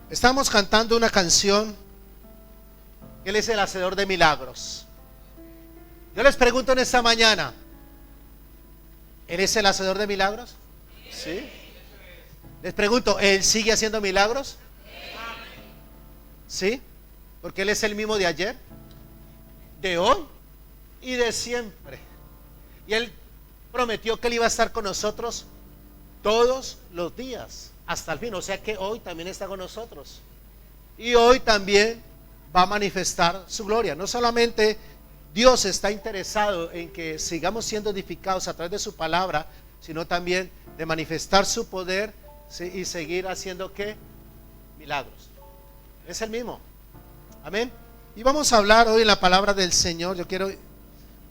Estamos cantando una canción. Él es el hacedor de milagros. Yo les pregunto en esta mañana, ¿Él es el hacedor de milagros? ¿Sí? Les pregunto, ¿Él sigue haciendo milagros? ¿Sí? Porque Él es el mismo de ayer, de hoy y de siempre. Y Él prometió que Él iba a estar con nosotros todos los días hasta el fin, o sea que hoy también está con nosotros y hoy también va a manifestar su gloria. No solamente Dios está interesado en que sigamos siendo edificados a través de su palabra, sino también de manifestar su poder, ¿sí? Y seguir haciendo ¿qué? Milagros. Es el mismo. Amén. Y vamos a hablar hoy en la palabra del Señor. Yo quiero,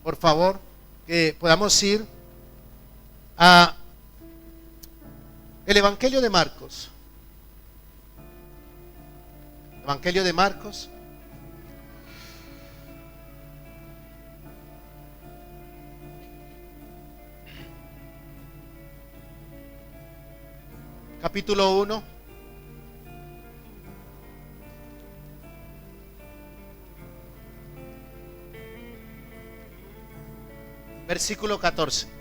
por favor, que podamos ir a el Evangelio de Marcos. Evangelio de Marcos. Capítulo 1. Versículo 14.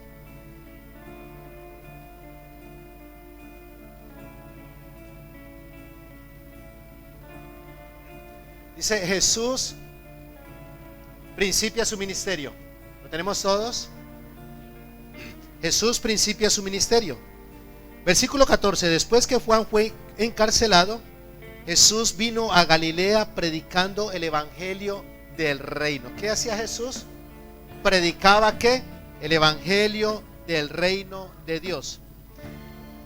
Dice: Jesús principia su ministerio. ¿Lo tenemos todos? Jesús principia su ministerio. Versículo 14. Después que Juan fue encarcelado, Jesús vino a Galilea predicando el evangelio del reino. ¿Qué hacía Jesús? Predicaba ¿qué? El evangelio del reino de Dios,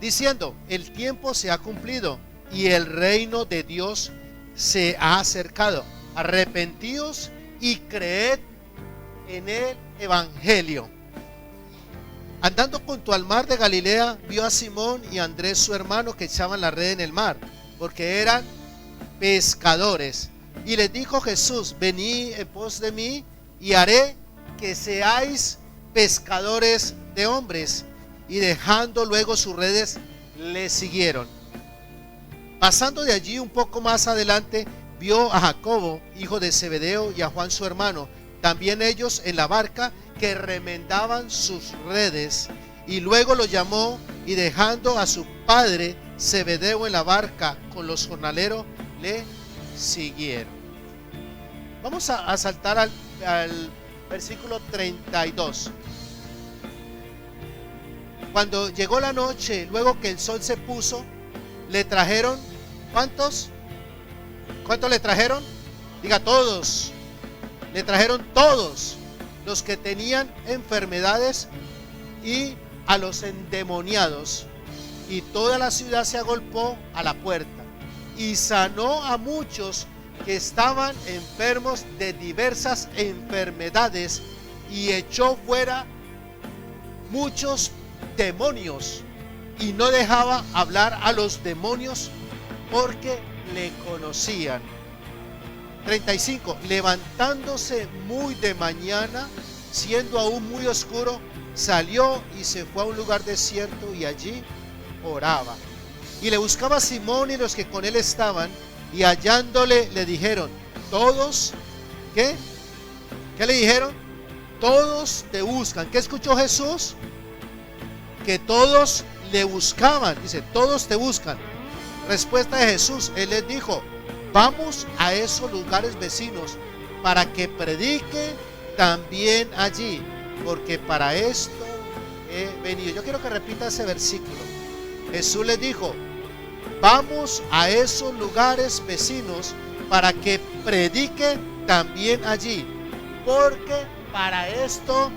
diciendo: el tiempo se ha cumplido y el reino de Dios se ha acercado. Arrepentíos y creed en el evangelio. Andando junto al mar de Galilea, vio a Simón y a Andrés su hermano que echaban la red en el mar, porque eran pescadores. Y les dijo Jesús: venid en pos de mí y haré que seáis pescadores de hombres. Y dejando luego sus redes, le siguieron. Pasando de allí un poco más adelante, vio a Jacobo, hijo de Zebedeo, y a Juan su hermano, también ellos en la barca, que remendaban sus redes. Y luego los llamó, y dejando a su padre Zebedeo en la barca con los jornaleros, le siguieron. Vamos a saltar al versículo 32. Cuando llegó la noche, luego que el sol se puso, le trajeron, ¿cuántos? ¿Cuántos le trajeron? Diga: todos. Le trajeron todos los que tenían enfermedades y a los endemoniados, y toda la ciudad se agolpó a la puerta, y sanó a muchos que estaban enfermos de diversas enfermedades, y echó fuera muchos demonios. y no dejaba hablar a los demonios porque le conocían. 35. Levantándose muy de mañana, siendo aún muy oscuro, salió y se fue a un lugar desierto y allí oraba. Y le buscaba a Simón y los que con él estaban, y hallándole le dijeron, todos, ¿qué? ¿Qué le dijeron? Todos te buscan. ¿Qué escuchó Jesús? Que todos le buscaban. Dice, todos te buscan. Respuesta de Jesús, él les dijo, vamos a esos lugares vecinos para que predique también allí, porque para esto he venido. Yo quiero que repita ese versículo. Jesús les dijo, vamos a esos lugares vecinos para que predique también allí, porque para esto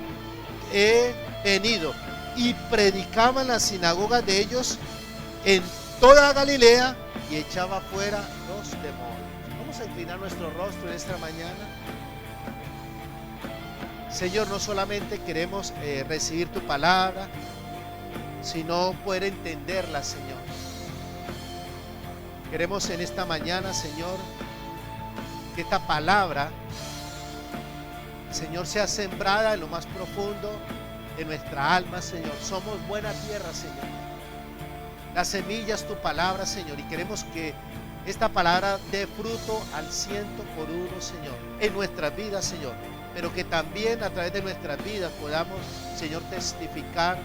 he venido. Y predicaba en las sinagogas de ellos en toda Galilea y echaba fuera los demonios. Vamos a inclinar nuestro rostro en esta mañana. Señor, no solamente queremos recibir tu palabra, sino poder entenderla, Señor. Queremos en esta mañana, Señor, que esta palabra, Señor, sea sembrada en lo más profundo de nuestra alma, Señor. Somos buena tierra, Señor. La semilla es tu palabra, Señor, y queremos que esta palabra dé fruto al 100%, Señor, en nuestras vidas, Señor, pero que también a través de nuestras vidas podamos, Señor, testificar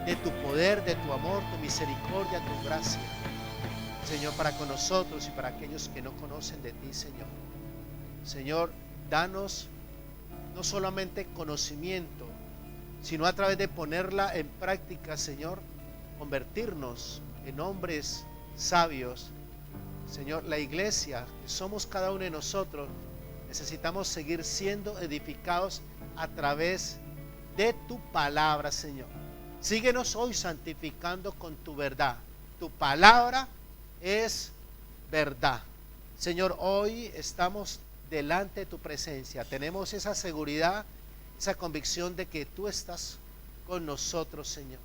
de tu poder, de tu amor, tu misericordia, tu gracia, Señor, para con nosotros y para aquellos que no conocen de ti, Señor. Señor, danos no solamente conocimiento, sino a través de ponerla en práctica, Señor, convertirnos en hombres sabios. Señor, la iglesia, que somos cada uno de nosotros, necesitamos seguir siendo edificados a través de tu palabra, Señor. Síguenos hoy santificando con tu verdad. Tu palabra es verdad. Señor, hoy estamos delante de tu presencia. Tenemos esa seguridad, esa convicción de que tú estás con nosotros, Señor.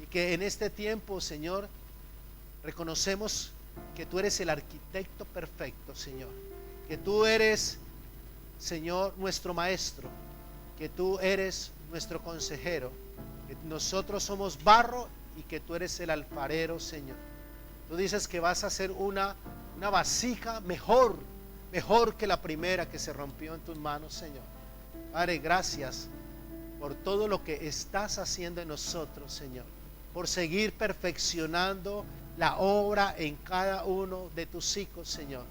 Y que en este tiempo, Señor, reconocemos que tú eres el arquitecto perfecto, Señor. Que tú eres, Señor, nuestro maestro. Que tú eres nuestro consejero. Que nosotros somos barro y que tú eres el alfarero, Señor. Tú dices que vas a hacer una vasija mejor que la primera que se rompió en tus manos, Señor. Padre, gracias por todo lo que estás haciendo en nosotros, Señor. Por seguir perfeccionando la obra en cada uno de tus hijos, Señor.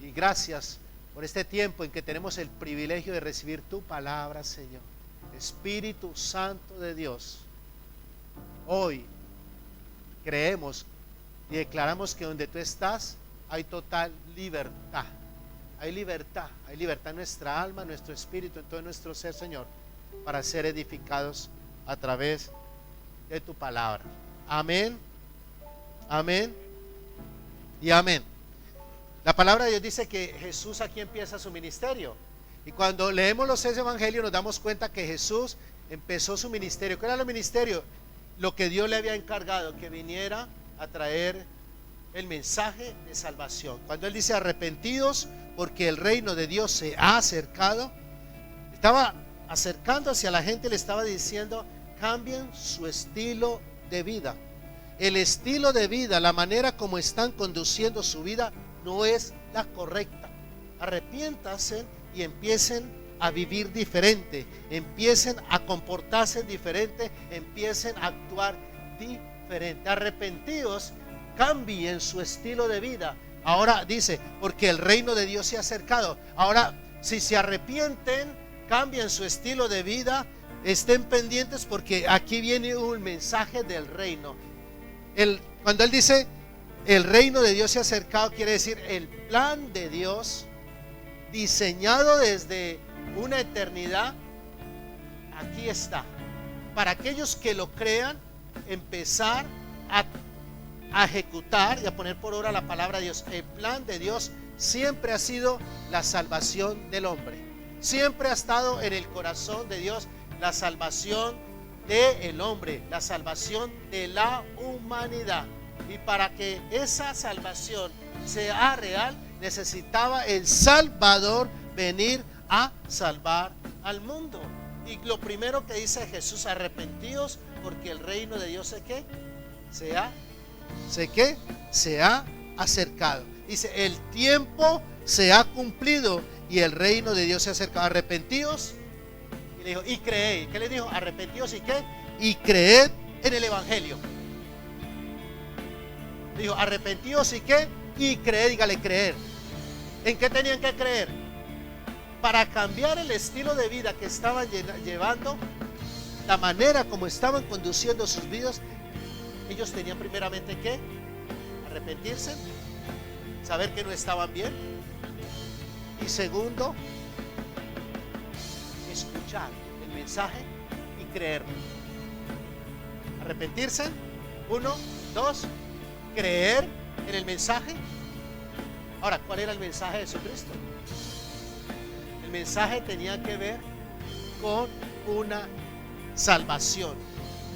Y gracias por este tiempo en que tenemos el privilegio de recibir tu palabra, Señor. Espíritu Santo de Dios, hoy creemos y declaramos que donde tú estás hay total libertad. Hay libertad en nuestra alma, en nuestro espíritu, en todo nuestro ser, Señor, para ser edificados a través de tu palabra. Amén, amén y amén. La palabra de Dios dice que Jesús aquí empieza su ministerio. Y cuando leemos los 6 evangelios nos damos cuenta que Jesús empezó su ministerio. ¿Qué era el ministerio? Lo que Dios le había encargado, que viniera a traer el mensaje de salvación. Cuando Él dice arrepentidos porque el reino de Dios se ha acercado, estaba acercando hacia la gente, le estaba diciendo, cambien su estilo de vida. El estilo de vida, la manera como están conduciendo su vida no es la correcta. Arrepiéntanse y empiecen a vivir diferente, empiecen a comportarse diferente, empiecen a actuar diferente. Arrepentidos, cambien su estilo de vida. Ahora dice, porque el reino de Dios se ha acercado. Ahora, si se arrepienten, cambien su estilo de vida, estén pendientes porque aquí viene un mensaje del reino. Cuando Él dice, el reino de Dios se ha acercado, quiere decir el plan de Dios diseñado desde una eternidad, aquí está. Para aquellos que lo crean, empezar a ejecutar y a poner por obra la palabra de Dios. El plan de Dios siempre ha sido la salvación del hombre. Siempre ha estado en el corazón de Dios la salvación del hombre, la salvación de la humanidad. Y para que esa salvación sea real, necesitaba el Salvador venir a salvar al mundo. Y lo primero que dice Jesús: arrepentíos, porque el reino de Dios se ha acercado. Dice: el tiempo se ha cumplido y el reino de Dios se ha acercado. Arrepentíos. Y le dijo: y creed. ¿Qué le dijo? Arrepentíos y qué. Y creed en el evangelio. Le dijo: arrepentíos y qué. Y creed. Dígale: creer. ¿En qué tenían que creer? Para cambiar el estilo de vida que estaban llevando, la manera como estaban conduciendo sus vidas, ellos tenían primeramente que arrepentirse, saber que no estaban bien, y segundo, escuchar el mensaje y creerlo. Arrepentirse, 1, 2, creer en el mensaje. Ahora, ¿cuál era el mensaje de Jesucristo? El mensaje tenía que ver con una salvación,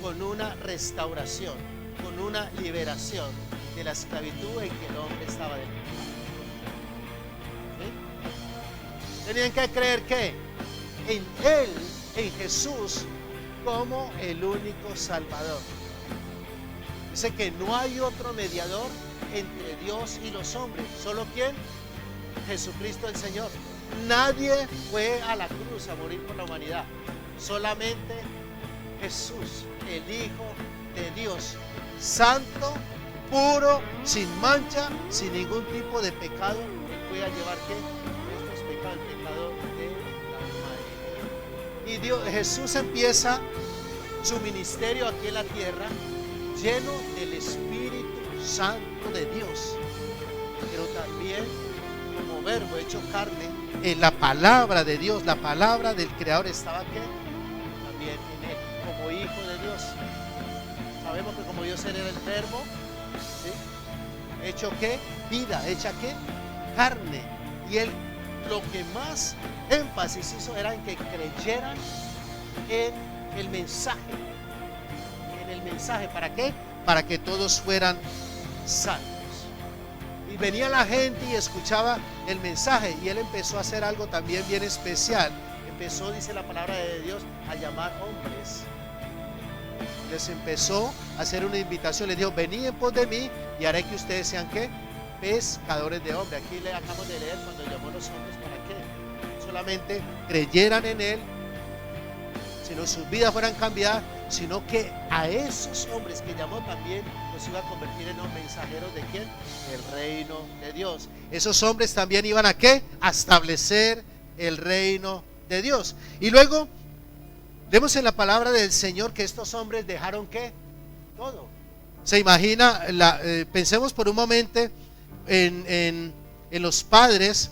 con una restauración, con una liberación de la esclavitud en que el hombre estaba dentro. ¿Sí? Tenían que creer que en Él, en Jesús, como el único Salvador. Dice que no hay otro mediador entre Dios y los hombres. ¿Solo quién? Jesucristo el Señor. Nadie fue a la cruz a morir por la humanidad. Solamente Jesús, el Hijo de Dios, santo, puro, sin mancha, sin ningún tipo de pecado, fue a llevar ¿qué? Nuestros pecados, el pecado de la humanidad. Y Dios, Jesús empieza su ministerio aquí en la tierra lleno del Espíritu Santo de Dios, pero también como verbo hecho carne, en la palabra de Dios, la palabra del Creador estaba ¿qué? También en Él, como Hijo de Dios. Sabemos que como Dios era el verbo, ¿sí? Hecho ¿qué? Vida, hecha ¿qué? Carne. Y Él lo que más énfasis hizo era en que creyeran en el mensaje. En el mensaje, ¿para qué? Para que todos fueran salvos. Y venía la gente y escuchaba el mensaje, y Él empezó a hacer algo también bien especial. Empezó, dice la palabra de Dios, a llamar hombres. Les empezó a hacer una invitación. Les dijo: venid en pos de mí y haré que ustedes sean ¿qué? Pescadores de hombres. Aquí le acabamos de leer cuando llamó a los hombres para que solamente creyeran en Él, sino sus vidas fueran cambiadas, sino que a esos hombres que llamó también los iba a convertir en los mensajeros de ¿quién? Del reino de Dios. Esos hombres también iban a ¿qué? A establecer el reino de Dios. Y luego vemos en la palabra del Señor que estos hombres dejaron ¿qué? Todo. Se imagina, pensemos por un momento en los padres,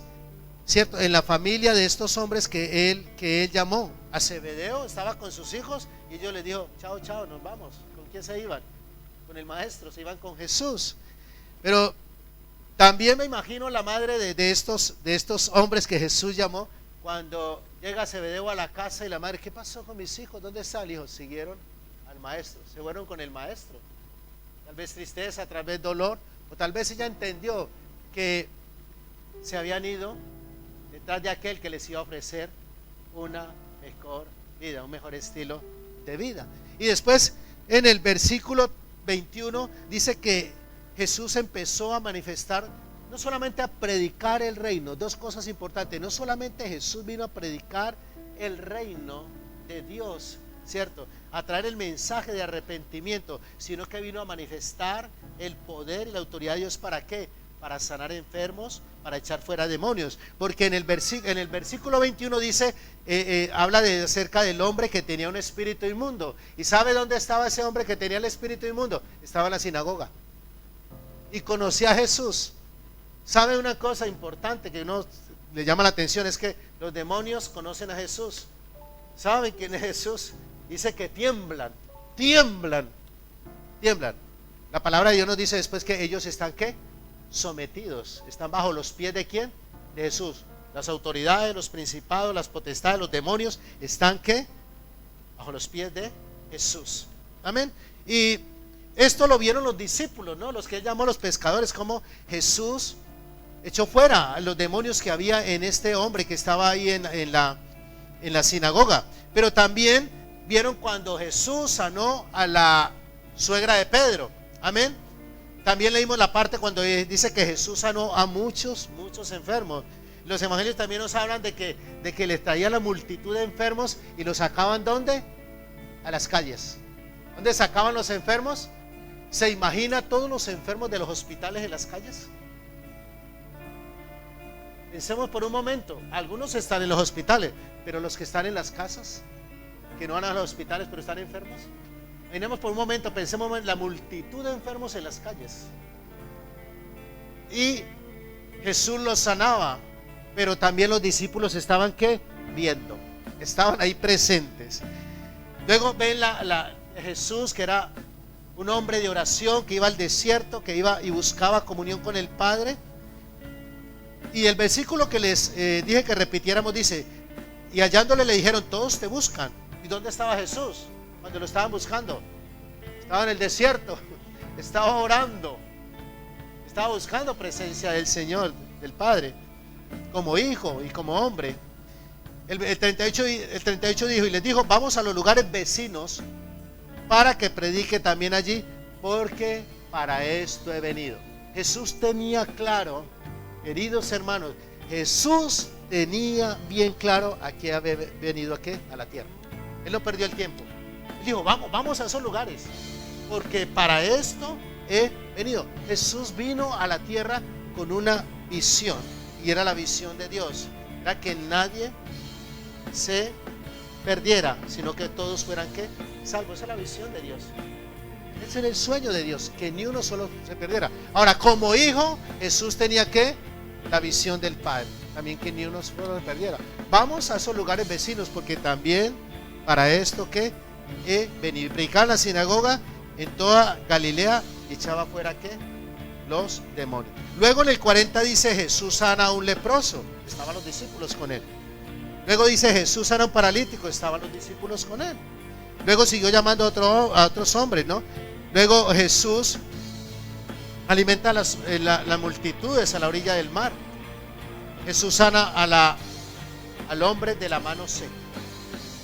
¿cierto? En la familia de estos hombres que él llamó. A Zebedeo estaba con sus hijos y ellos les dijo: chao, chao, nos vamos. ¿Con quién se iban? Con el maestro, se iban con Jesús. Pero también me imagino la madre de estos hombres que Jesús llamó, cuando llega Zebedeo a la casa y la madre: ¿qué pasó con mis hijos? ¿Dónde está el hijo? Siguieron al maestro, se fueron con el maestro. Tal vez tristeza, tal vez dolor, o tal vez ella entendió que se habían ido detrás de aquel que les iba a ofrecer una mejor vida, un mejor estilo de vida. Y después en el versículo 21 dice que Jesús empezó a manifestar, no solamente a predicar el reino. Dos cosas importantes: no solamente Jesús vino a predicar el reino de Dios, ¿cierto? A traer el mensaje de arrepentimiento, sino que vino a manifestar el poder y la autoridad de Dios. ¿Para qué? Para sanar enfermos, para echar fuera demonios. Porque en el versículo 21 dice, habla acerca del hombre que tenía un espíritu inmundo. ¿Y sabe dónde estaba ese hombre que tenía el espíritu inmundo? Estaba en la sinagoga y conocía a Jesús. ¿Sabe una cosa importante que uno le llama la atención? Es que los demonios conocen a Jesús. ¿Saben quién es Jesús? Dice que tiemblan. La palabra de Dios nos dice después que ellos están ¿qué? Sometidos, están bajo los pies de ¿quién? De Jesús. Las autoridades, los principados, las potestades, los demonios están ¿qué? Bajo los pies de Jesús. Amén. Y esto lo vieron los discípulos, ¿no? Los que él llamó los pescadores, como Jesús echó fuera a los demonios que había en este hombre que estaba ahí en la sinagoga. Pero también vieron cuando Jesús sanó a la suegra de Pedro. Amén. También leímos la parte cuando dice que Jesús sanó a muchos enfermos. Los evangelios también nos hablan de que les traía la multitud de enfermos y los sacaban ¿dónde? A las calles. ¿Dónde sacaban los enfermos? ¿Se imagina todos los enfermos de los hospitales en las calles? Pensemos por un momento, algunos están en los hospitales, pero los que están en las casas, que no van a los hospitales pero están enfermos. Imaginemos por un momento, pensemos en la multitud de enfermos en las calles. Y Jesús los sanaba, pero también los discípulos estaban ¿qué? Viendo, estaban ahí presentes. Luego ven Jesús, que era un hombre de oración, que iba al desierto, que iba y buscaba comunión con el Padre. Y el versículo que les dije que repitiéramos dice: y hallándole le dijeron, todos te buscan. ¿Y dónde estaba Jesús cuando lo estaban buscando? Estaba en el desierto, estaba orando, estaba buscando presencia del Señor, del Padre, como hijo y como hombre. El 38 dijo, y les dijo, vamos a los lugares vecinos para que predique también allí, porque para esto he venido. Jesús tenía claro, queridos hermanos, Jesús tenía bien claro a qué había venido a la tierra. Él no perdió el tiempo. Él dijo, vamos a esos lugares, porque para esto he venido. Jesús vino a la tierra con una visión, y era la visión de Dios. Era que nadie se perdiera, sino que todos fueran ¿qué? Salvos. Esa es la visión de Dios. Ese era el sueño de Dios, que ni uno solo se perdiera. Ahora, como hijo, Jesús tenía ¿qué? La visión del Padre, también que ni uno solo se perdiera. Vamos a esos lugares vecinos, porque también para esto que he venido. Predicaba en la sinagoga en toda Galilea y echaba fuera ¿qué? Los demonios. Luego en el 40 dice, Jesús sana a un leproso. Estaban los discípulos con él. Luego dice, Jesús sana a un paralítico. Estaban los discípulos con él. Luego siguió llamando a otros hombres, ¿no? Luego Jesús alimenta a las multitudes a la orilla del mar. Jesús sana al hombre de la mano seca.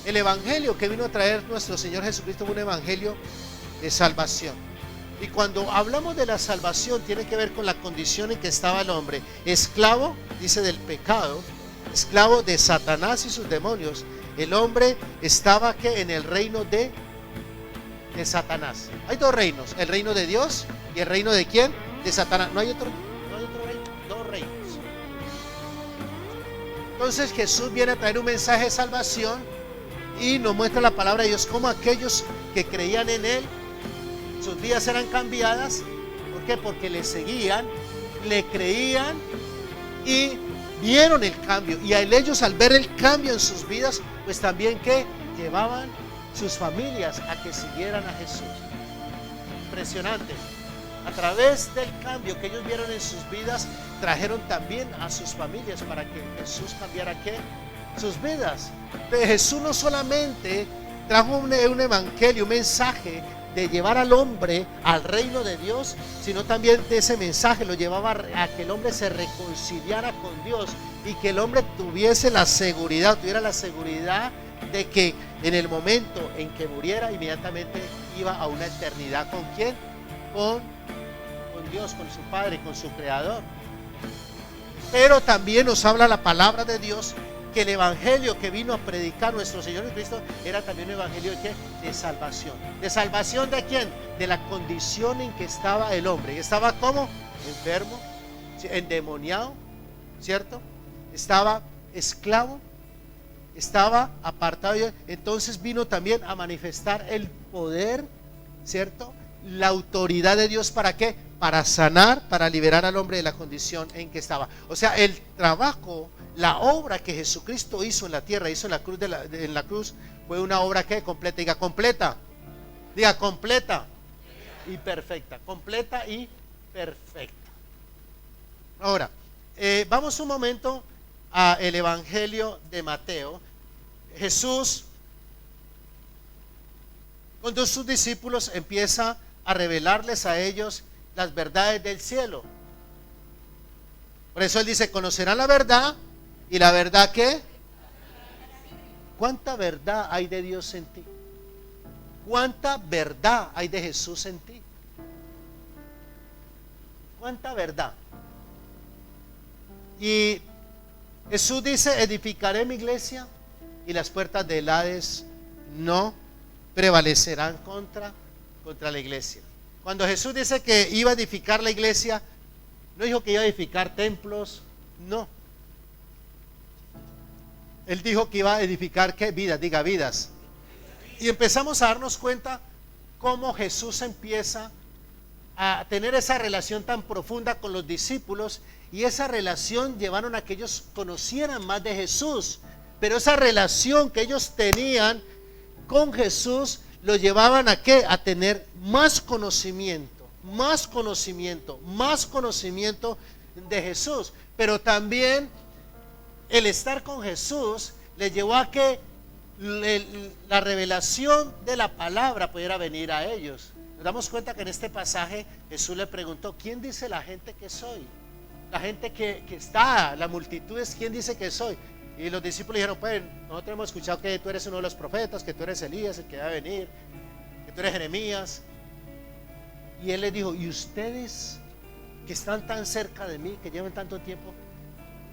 El evangelio que vino a traer nuestro Señor Jesucristo fue un evangelio de salvación. Y cuando hablamos de la salvación, tiene que ver con la condición en que estaba el hombre, esclavo, dice, del pecado, esclavo de Satanás y sus demonios. El hombre estaba ¿qué? En el reino de Satanás. Hay dos reinos, el reino de Dios y el reino de ¿quién? De Satanás. No hay otro reino, dos reinos. Entonces Jesús viene a traer un mensaje de salvación y nos muestra la palabra de Dios, como aquellos que creían en Él, sus vidas eran cambiadas. ¿Por qué? Porque le seguían, le creían y vieron el cambio. Y ellos, al ver el cambio en sus vidas, pues también que llevaban sus familias a que siguieran a Jesús. Impresionante. A través del cambio que ellos vieron en sus vidas, trajeron también a sus familias para que Jesús cambiara ¿qué? Sus vidas. Pero Jesús no solamente trajo un evangelio, un mensaje de llevar al hombre al reino de Dios, sino también de ese mensaje lo llevaba a que el hombre se reconciliara con Dios y que el hombre tuviera la seguridad de que en el momento en que muriera, inmediatamente iba a una eternidad. ¿Con quién? Con Dios, con su Padre, con su Creador. Pero también nos habla la palabra de Dios que el evangelio que vino a predicar nuestro Señor Jesucristo era también un evangelio de ¿qué? De salvación. ¿De salvación de quién? De la condición en que estaba el hombre. Estaba como enfermo, endemoniado, ¿cierto? Estaba esclavo, estaba apartado. Entonces vino también a manifestar el poder, ¿cierto? La autoridad de Dios, ¿para qué? Para sanar, para liberar al hombre de la condición en que estaba. O sea, el trabajo, la obra que Jesucristo hizo en la tierra, hizo en la cruz, fue una obra que completa. Diga completa. Diga completa y perfecta. Completa y perfecta. Ahora, vamos un momento al Evangelio de Mateo. Jesús Con sus discípulos empieza a revelarles a ellos las verdades del cielo. Por eso él dice, conocerán la verdad, y la verdad ¿qué? ¿Cuánta verdad hay de Dios en ti? ¿Cuánta verdad hay de Jesús en ti? ¿Cuánta verdad? Y Jesús dice, edificaré mi iglesia y las puertas del Hades no prevalecerán contra la iglesia. Cuando Jesús dice que iba a edificar la iglesia, no dijo que iba a edificar templos, no. Él dijo que iba a edificar ¿qué? Vidas, diga vidas. Y empezamos a darnos cuenta cómo Jesús empieza a tener esa relación tan profunda con los discípulos, y esa relación llevaron a que ellos conocieran más de Jesús. Pero esa relación que ellos tenían con Jesús lo llevaban a ¿qué? A tener más conocimiento, más conocimiento, más conocimiento de Jesús. Pero también el estar con Jesús les llevó a que la revelación de la palabra pudiera venir a ellos. Nos damos cuenta que en este pasaje Jesús le preguntó, ¿quién dice la gente que soy? La gente que está, la multitud es ¿quién dice que soy? Y los discípulos dijeron, pues nosotros hemos escuchado que tú eres uno de los profetas, que tú eres Elías, el que va a venir, que tú eres Jeremías. Y él les dijo, ¿y ustedes que están tan cerca de mí, que llevan tanto tiempo,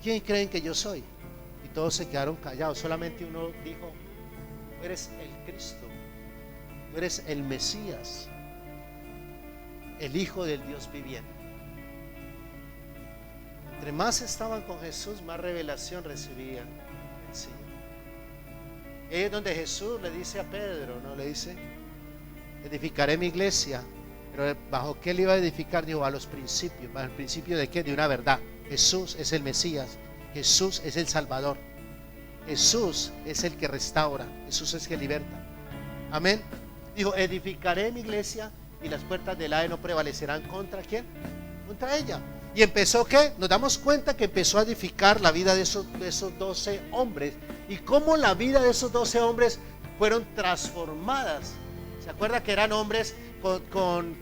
quién creen que yo soy? Y todos se quedaron callados. Solamente uno dijo, tú eres el Cristo, tú eres el Mesías, el Hijo del Dios viviente. Entre más estaban con Jesús, más revelación recibían en sí. Es donde Jesús le dice a Pedro, no le dice, edificaré mi iglesia. Pero ¿bajo qué le iba a edificar? Dijo, a los principios. ¿Bajo el principio de qué? De una verdad. Jesús es el Mesías, Jesús es el Salvador, Jesús es el que restaura, Jesús es el que liberta. Amén. Dijo, edificaré mi iglesia y las puertas del Hades no prevalecerán contra ¿quién? Contra ella. Y empezó ¿qué? Nos damos cuenta que empezó a edificar la vida de esos 12 hombres. Y cómo la vida de esos 12 hombres fueron transformadas. ¿Se acuerda que eran hombres con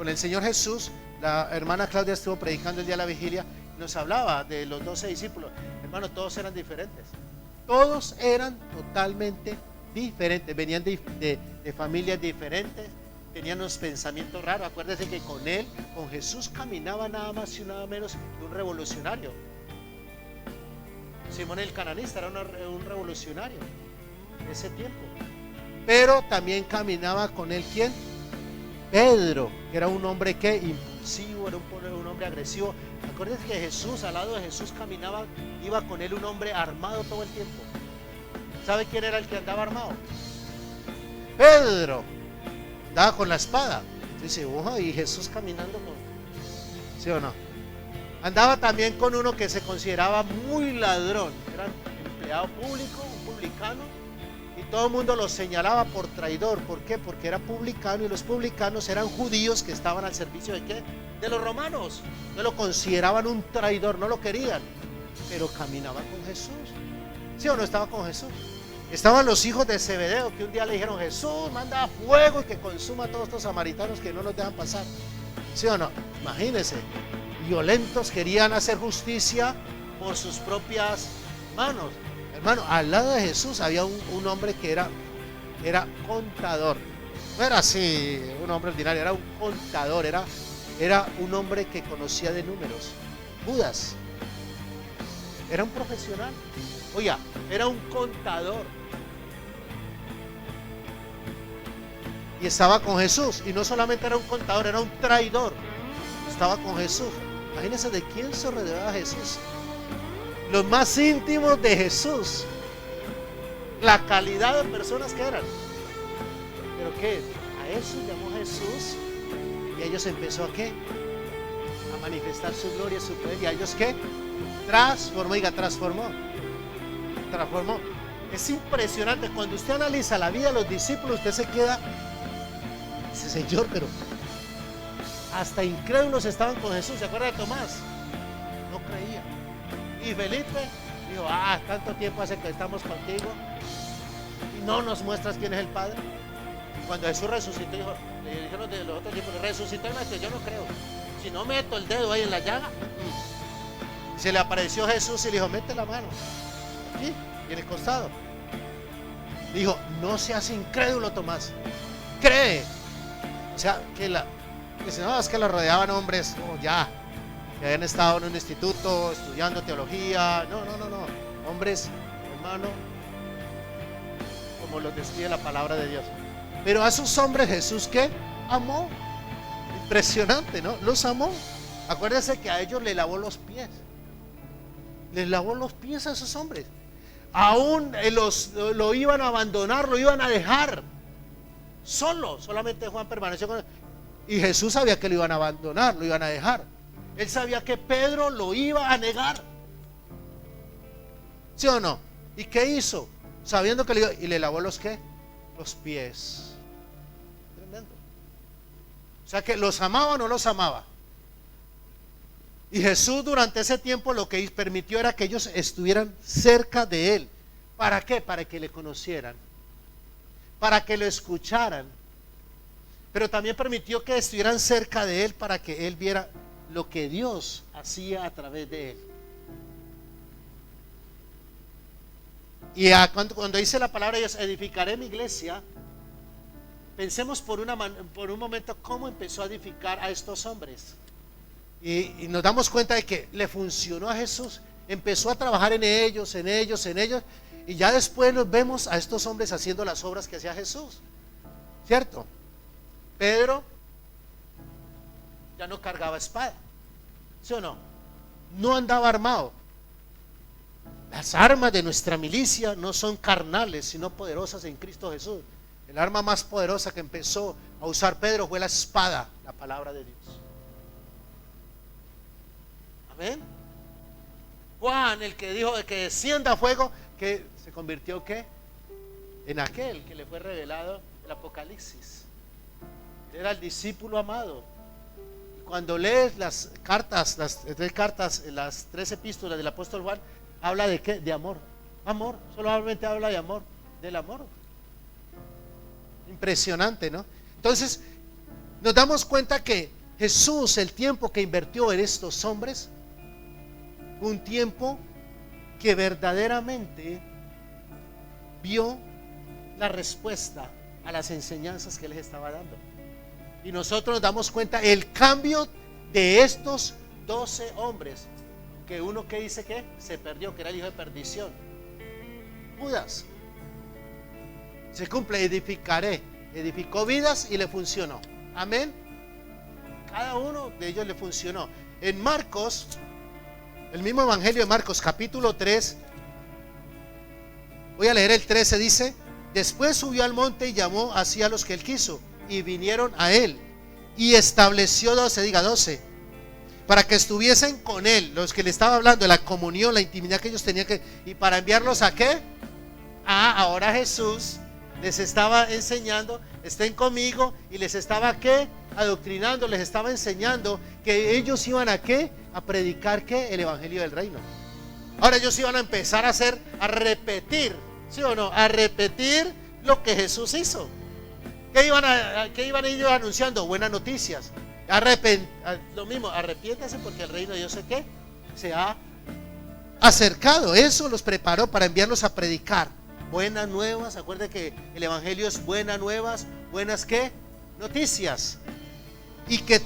el Señor Jesús? La hermana Claudia estuvo predicando el día de la vigilia. Nos hablaba de los 12 discípulos. Hermano, todos eran diferentes. Todos eran totalmente diferentes. Venían de familias diferentes. Tenían unos pensamientos raros. Acuérdense que con él, con Jesús, caminaba nada más y nada menos que un revolucionario. Simón el cananista era un revolucionario de ese tiempo. Pero también caminaba con él ¿quién? Pedro, que era un hombre que impulsivo, era un hombre agresivo. Acuérdense que Jesús, al lado de Jesús caminaba, iba con él un hombre armado todo el tiempo. ¿Sabe quién era el que andaba armado? Pedro. Andaba con la espada. Dice, y Jesús caminando con... ¿Sí o no? Andaba también con uno que se consideraba muy ladrón. Era empleado público, un publicano. Y todo el mundo lo señalaba por traidor. ¿Por qué? Porque era publicano, y los publicanos eran judíos que estaban al servicio ¿de qué? De los romanos. No lo consideraban un traidor, no lo querían. Pero caminaba con Jesús. ¿Sí o no estaba con Jesús? Estaban los hijos de Zebedeo, que un día le dijeron, Jesús, manda fuego y que consuma a todos estos samaritanos que no nos dejan pasar. ¿Sí o no? Imagínense, violentos, querían hacer justicia por sus propias manos. Hermano, al lado de Jesús había un hombre que era contador. No era así un hombre ordinario, era un contador, era un hombre que conocía de números. Judas era un profesional. Oiga, era un contador. Y estaba con Jesús. Y no solamente era un contador, era un traidor. Estaba con Jesús. Imagínense de quién se rodeaba Jesús. Los más íntimos de Jesús. La calidad de personas que eran. ¿Pero qué? A eso llamó Jesús. Y a ellos empezó a ¿qué? A manifestar su gloria, su poder. ¿Y a ellos qué? Transformó. Es impresionante. Cuando usted analiza la vida de los discípulos, usted se queda, dice, Señor, pero hasta incrédulos estaban con Jesús. ¿Se acuerda de Tomás? No creía. Y Felipe dijo, tanto tiempo hace que estamos contigo y no nos muestras quién es el Padre. Cuando Jesús resucitó, le dijeron de los otros discípulos, resucitó el maestro. Yo no creo. Si no meto el dedo ahí en la llaga. Se le apareció Jesús y le dijo, mete la mano aquí, en el costado. Dijo, no seas incrédulo, Tomás, cree. O sea, que no, es que lo rodeaban hombres, ya, que habían estado en un instituto estudiando teología. No. Hombres, hermano, como los describe la palabra de Dios. Pero a esos hombres Jesús, ¿qué? Amó. Impresionante, ¿no? Los amó. Acuérdense que a ellos le lavó los pies. Les lavó los pies a esos hombres. Aún lo iban a abandonar, lo iban a dejar solamente Juan permaneció con él. Y Jesús sabía que lo iban a abandonar, lo iban a dejar. Él sabía que Pedro lo iba a negar. ¿Sí o no? ¿Y qué hizo? Sabiendo que le lavó los ¿qué? Los pies. Tremendo. O sea que los amaba o no los amaba. Y Jesús durante ese tiempo lo que permitió era que ellos estuvieran cerca de Él. ¿Para qué? Para que le conocieran, para que lo escucharan, pero también permitió que estuvieran cerca de Él para que Él viera lo que Dios hacía a través de Él. Y cuando dice la palabra de Dios, edificaré mi iglesia, pensemos por un momento cómo empezó a edificar a estos hombres. Y nos damos cuenta de que le funcionó a Jesús. Empezó a trabajar en ellos. Y ya después nos vemos a estos hombres haciendo las obras que hacía Jesús. ¿Cierto? Pedro ya no cargaba espada. ¿Sí o no? No andaba armado. Las armas de nuestra milicia no son carnales, sino poderosas en Cristo Jesús. El arma más poderosa que empezó a usar Pedro fue la espada, la palabra de Dios. Amén. Juan, el que dijo de que descienda fuego, que se convirtió ¿qué? En aquel que le fue revelado el Apocalipsis. Era el discípulo amado. Y cuando lees las tres epístolas del apóstol Juan, habla de ¿qué? De amor. Amor, solamente habla de amor, del amor. Impresionante, ¿no? Entonces, nos damos cuenta que Jesús, el tiempo que invirtió en estos hombres, un tiempo que verdaderamente vio la respuesta a las enseñanzas que Él les estaba dando. Y nosotros nos damos cuenta el cambio de estos 12 hombres, que uno que dice que se perdió, que era el hijo de perdición, Judas. Se cumple, edificó vidas y le funcionó. Amén. Cada uno de ellos le funcionó. En Marcos, el mismo evangelio de Marcos, capítulo 3, voy a leer el 13, dice: después subió al monte y llamó así a los que él quiso, y vinieron a él, y estableció 12, para que estuviesen con él, los que le estaba hablando de la comunión, la intimidad que ellos tenían y para enviarlos ¿a qué? Ahora Jesús les estaba enseñando, estén conmigo, y les estaba ¿qué? Adoctrinando, les estaba enseñando que ellos iban a ¿qué? A predicar ¿qué? El evangelio del reino. Ahora ellos iban a empezar a repetir, ¿sí o no? A repetir lo que Jesús hizo. ¿Qué iban ellos anunciando? Buenas noticias. Lo mismo, arrepiéntase porque el reino de Dios ¿qué? Se ha acercado. Eso los preparó para enviarlos a predicar buenas nuevas. Acuérdense que el evangelio es buenas nuevas, buenas ¿qué? Noticias. Y que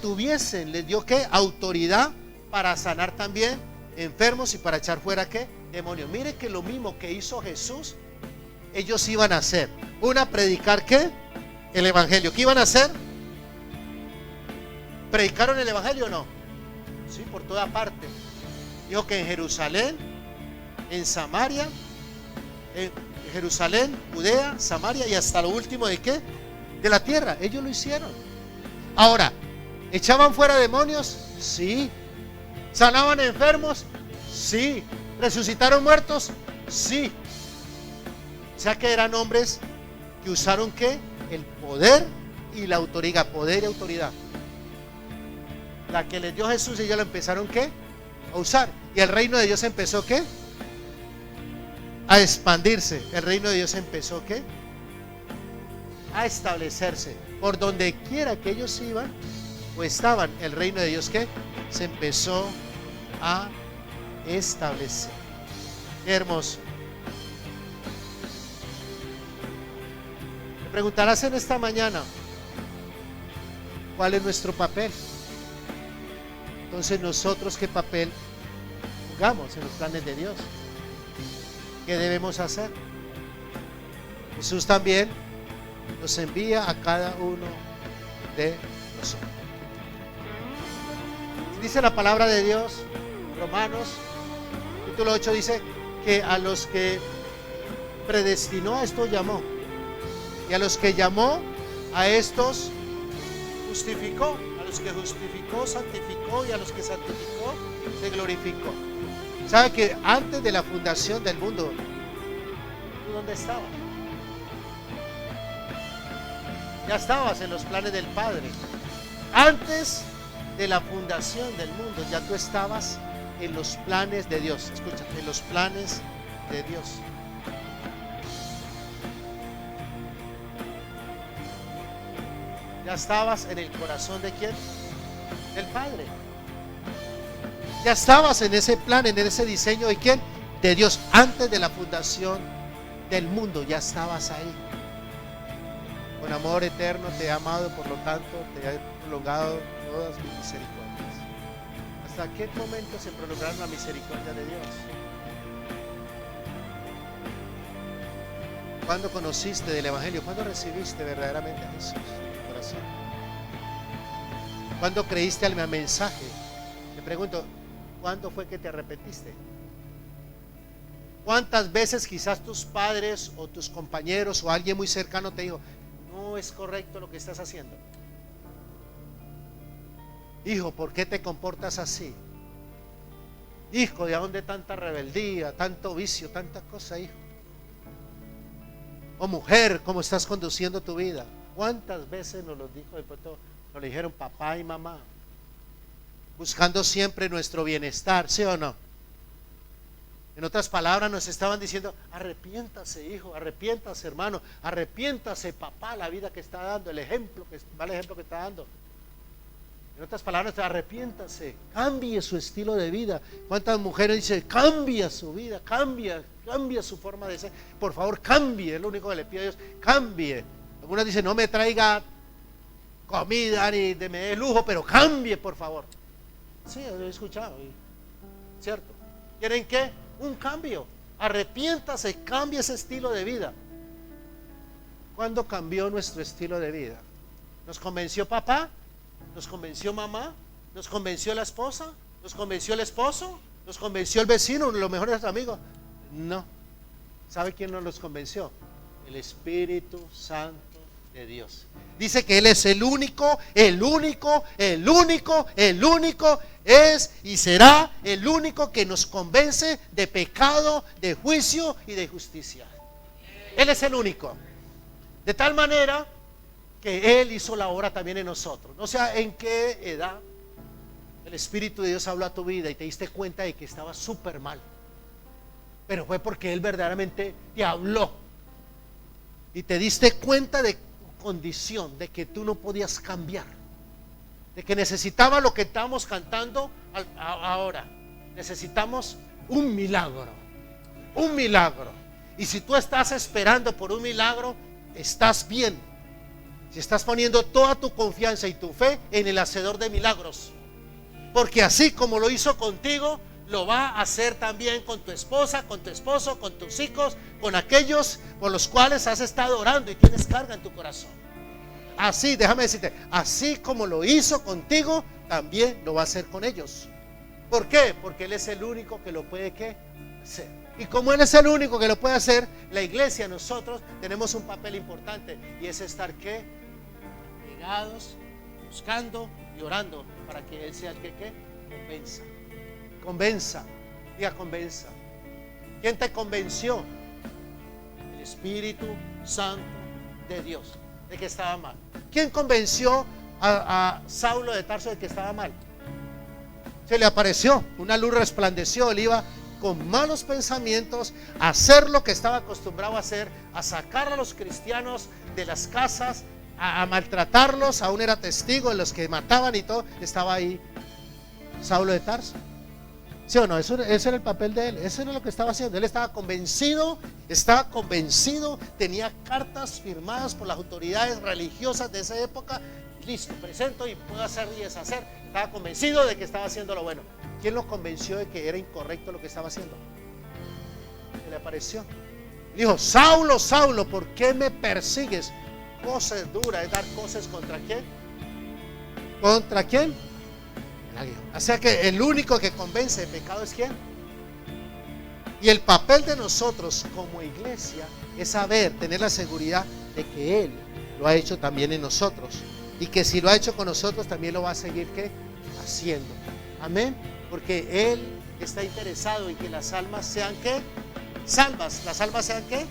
les dio ¿qué? Autoridad para sanar también enfermos y para echar fuera ¿qué? Demonios. Mire que lo mismo que hizo Jesús, ellos iban a hacer. Predicar ¿qué? El evangelio. ¿Qué iban a hacer? ¿Predicaron el evangelio o no? Sí, por toda parte. Dijo que en Jerusalén, en Samaria, en Jerusalén, Judea, Samaria y hasta lo último de ¿qué? De la tierra. Ellos lo hicieron. Ahora, ¿echaban fuera demonios? Sí. ¿Sanaban enfermos? Sí. ¿Resucitaron muertos? Sí. O sea que eran hombres que usaron ¿qué? El poder y la autoridad. Poder y autoridad. La que les dio Jesús, ellos lo empezaron ¿qué? A usar. Y el reino de Dios empezó ¿qué? A expandirse. El reino de Dios empezó ¿qué? a establecerse. Por donde quiera que ellos iban o estaban, el reino de Dios que se empezó a establecer. Qué hermoso. Me preguntarás en esta mañana, ¿cuál es nuestro papel? Entonces, nosotros, ¿qué papel jugamos en los planes de Dios? ¿Qué debemos hacer? Jesús también nos envía a cada uno de nosotros. Dice la palabra de Dios, Romanos, capítulo 8, dice que a los que predestinó, a estos llamó. Y a los que llamó, a estos justificó. A los que justificó, santificó. Y a los que santificó, se glorificó. ¿Sabe que antes de la fundación del mundo, tú dónde estabas? Ya estabas en los planes del Padre. Antes de la fundación del mundo, ya tú estabas en los planes de Dios. Escucha, en los planes de Dios. Ya estabas en el corazón de ¿quién? Del Padre. Ya estabas en ese plan, en ese diseño de ¿quién? De Dios. Antes de la fundación del mundo, ya estabas ahí. Con amor eterno te he amado, por lo tanto te he prolongado todas mis misericordias. ¿Hasta qué momento se prolongaron la misericordia de Dios? ¿Cuándo conociste del Evangelio? ¿Cuándo recibiste verdaderamente a Jesús en tu corazón? ¿Cuándo creíste al mensaje? Te pregunto, ¿cuándo fue que te arrepentiste? ¿Cuántas veces quizás tus padres o tus compañeros o alguien muy cercano te dijo, no es correcto lo que estás haciendo? Hijo, ¿por qué te comportas así? Hijo, ¿de dónde tanta rebeldía, tanto vicio, tanta cosa, hijo? O mujer, ¿cómo estás conduciendo tu vida? ¿Cuántas veces nos lo dijo de pronto, nos lo dijeron papá y mamá? Buscando siempre nuestro bienestar, ¿sí o no? En otras palabras nos estaban diciendo, arrepiéntase hijo, arrepiéntase hermano, arrepiéntase papá, la vida que está dando, el ejemplo que está dando. En otras palabras, arrepiéntase, cambie su estilo de vida. ¿Cuántas mujeres dicen, cambia su vida, cambia su forma de ser? Por favor, cambie, es lo único que le pido a Dios, cambie. Algunas dicen, no me traiga comida ni me dé lujo, pero cambie, por favor. Sí, lo he escuchado, ¿cierto? ¿Quieren qué? Un cambio. Arrepiéntase, cambie ese estilo de vida. ¿Cuándo cambió nuestro estilo de vida? ¿Nos convenció papá? ¿Nos convenció mamá? ¿Nos convenció la esposa? ¿Nos convenció el esposo? ¿Nos convenció el vecino, los mejores amigos? No. ¿Sabe quién nos los convenció? El Espíritu Santo de Dios. Dice que Él es el único es y será el único que nos convence de pecado, de juicio y de justicia. Él es el único. De tal manera que Él hizo la obra también en nosotros. No sé en qué edad el Espíritu de Dios habló a tu vida y te diste cuenta de que estabas súper mal, pero fue porque Él verdaderamente te habló y te diste cuenta de tu condición, de que tú no podías cambiar, de que necesitaba lo que estamos cantando ahora. Necesitamos un milagro, un milagro. Y si tú estás esperando por un milagro, estás bien. Si estás poniendo toda tu confianza y tu fe en el hacedor de milagros, porque así como lo hizo contigo, lo va a hacer también con tu esposa, con tu esposo, con tus hijos, con aquellos por los cuales has estado orando y tienes carga en tu corazón. Así, déjame decirte, así como lo hizo contigo, también lo va a hacer con ellos. ¿Por qué? Porque Él es el único que lo puede hacer. Y como Él es el único que lo puede hacer, la iglesia, nosotros tenemos un papel importante, y es estar pegados, buscando y orando para que Él sea el que convenza. Diga, convenza. ¿Quién te convenció? El Espíritu Santo de Dios de que estaba mal. ¿Quién convenció a Saulo de Tarso de que estaba mal? Se le apareció, una luz resplandeció, él iba con malos pensamientos a hacer lo que estaba acostumbrado a hacer, a sacar a los cristianos de las casas, a maltratarlos. Aún era testigo de los que mataban y todo. Estaba ahí Saulo de Tarso. ¿Sí o no? Ese era el papel de él. Eso era lo que estaba haciendo. Él estaba convencido, tenía cartas firmadas por las autoridades religiosas de esa época. Listo, presento y puedo hacer y deshacer. Estaba convencido de que estaba haciendo lo bueno. ¿Quién lo convenció de que era incorrecto lo que estaba haciendo? Se le apareció. Dijo: Saulo, Saulo, ¿por qué me persigues? Cosas duras, es dar cosas contra quién. ¿Contra quién? O sea que el único que convence de pecado es ¿quién? Y el papel de nosotros como iglesia es saber, tener la seguridad de que Él lo ha hecho también en nosotros. Y que si lo ha hecho con nosotros, también lo va a seguir ¿qué? Haciendo. Amén. Porque Él está interesado en que las almas sean ¿qué? Salvas. ¿Las almas sean qué?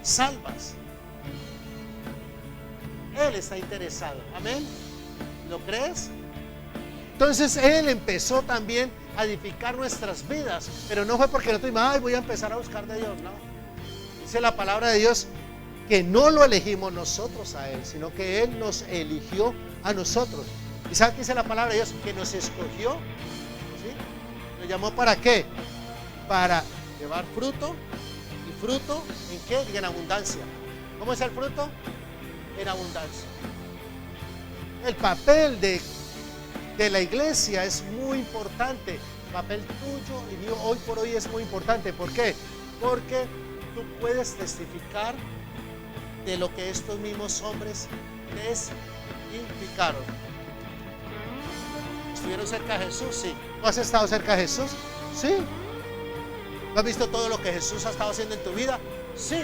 Salvas. Él está interesado. Amén. ¿Lo crees? Entonces Él empezó también a edificar nuestras vidas. Pero no fue porque nosotros dijimos: ay, voy a empezar a buscar de Dios. No. Dice la palabra de Dios que no lo elegimos nosotros a Él, sino que Él nos eligió a nosotros. ¿Y sabe qué dice la palabra de Dios? Que nos escogió. ¿Sí? ¿Nos llamó para qué? Para llevar fruto. ¿Y fruto en qué? Y en abundancia. ¿Cómo es el fruto? En abundancia. El papel de la iglesia es muy importante. El papel tuyo y mío hoy por hoy es muy importante. ¿Por qué? Porque tú puedes testificar de lo que estos mismos hombres testificaron. ¿Estuvieron cerca de Jesús? Sí. ¿Tú has estado cerca de Jesús? Sí. ¿Tú has visto todo lo que Jesús ha estado haciendo en tu vida? Sí.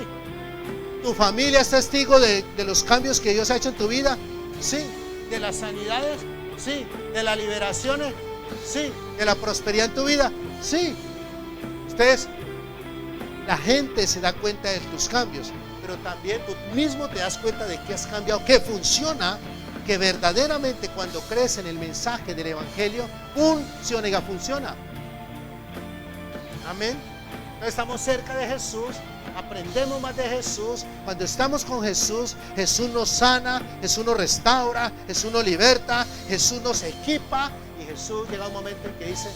¿Tu familia es testigo de los cambios que Dios ha hecho en tu vida? Sí. ¿De las sanidades? Sí. ¿De las liberaciones? Sí. ¿De la prosperidad en tu vida? Sí. Ustedes, la gente se da cuenta de tus cambios, pero también tú mismo te das cuenta de que has cambiado, que funciona, que verdaderamente cuando crees en el mensaje del evangelio, funciona. Amén. Entonces estamos cerca de Jesús, aprendemos más de Jesús. Cuando estamos con Jesús, Jesús nos sana, Jesús nos restaura, Jesús nos liberta, Jesús nos equipa. Y Jesús llega un momento en que dice: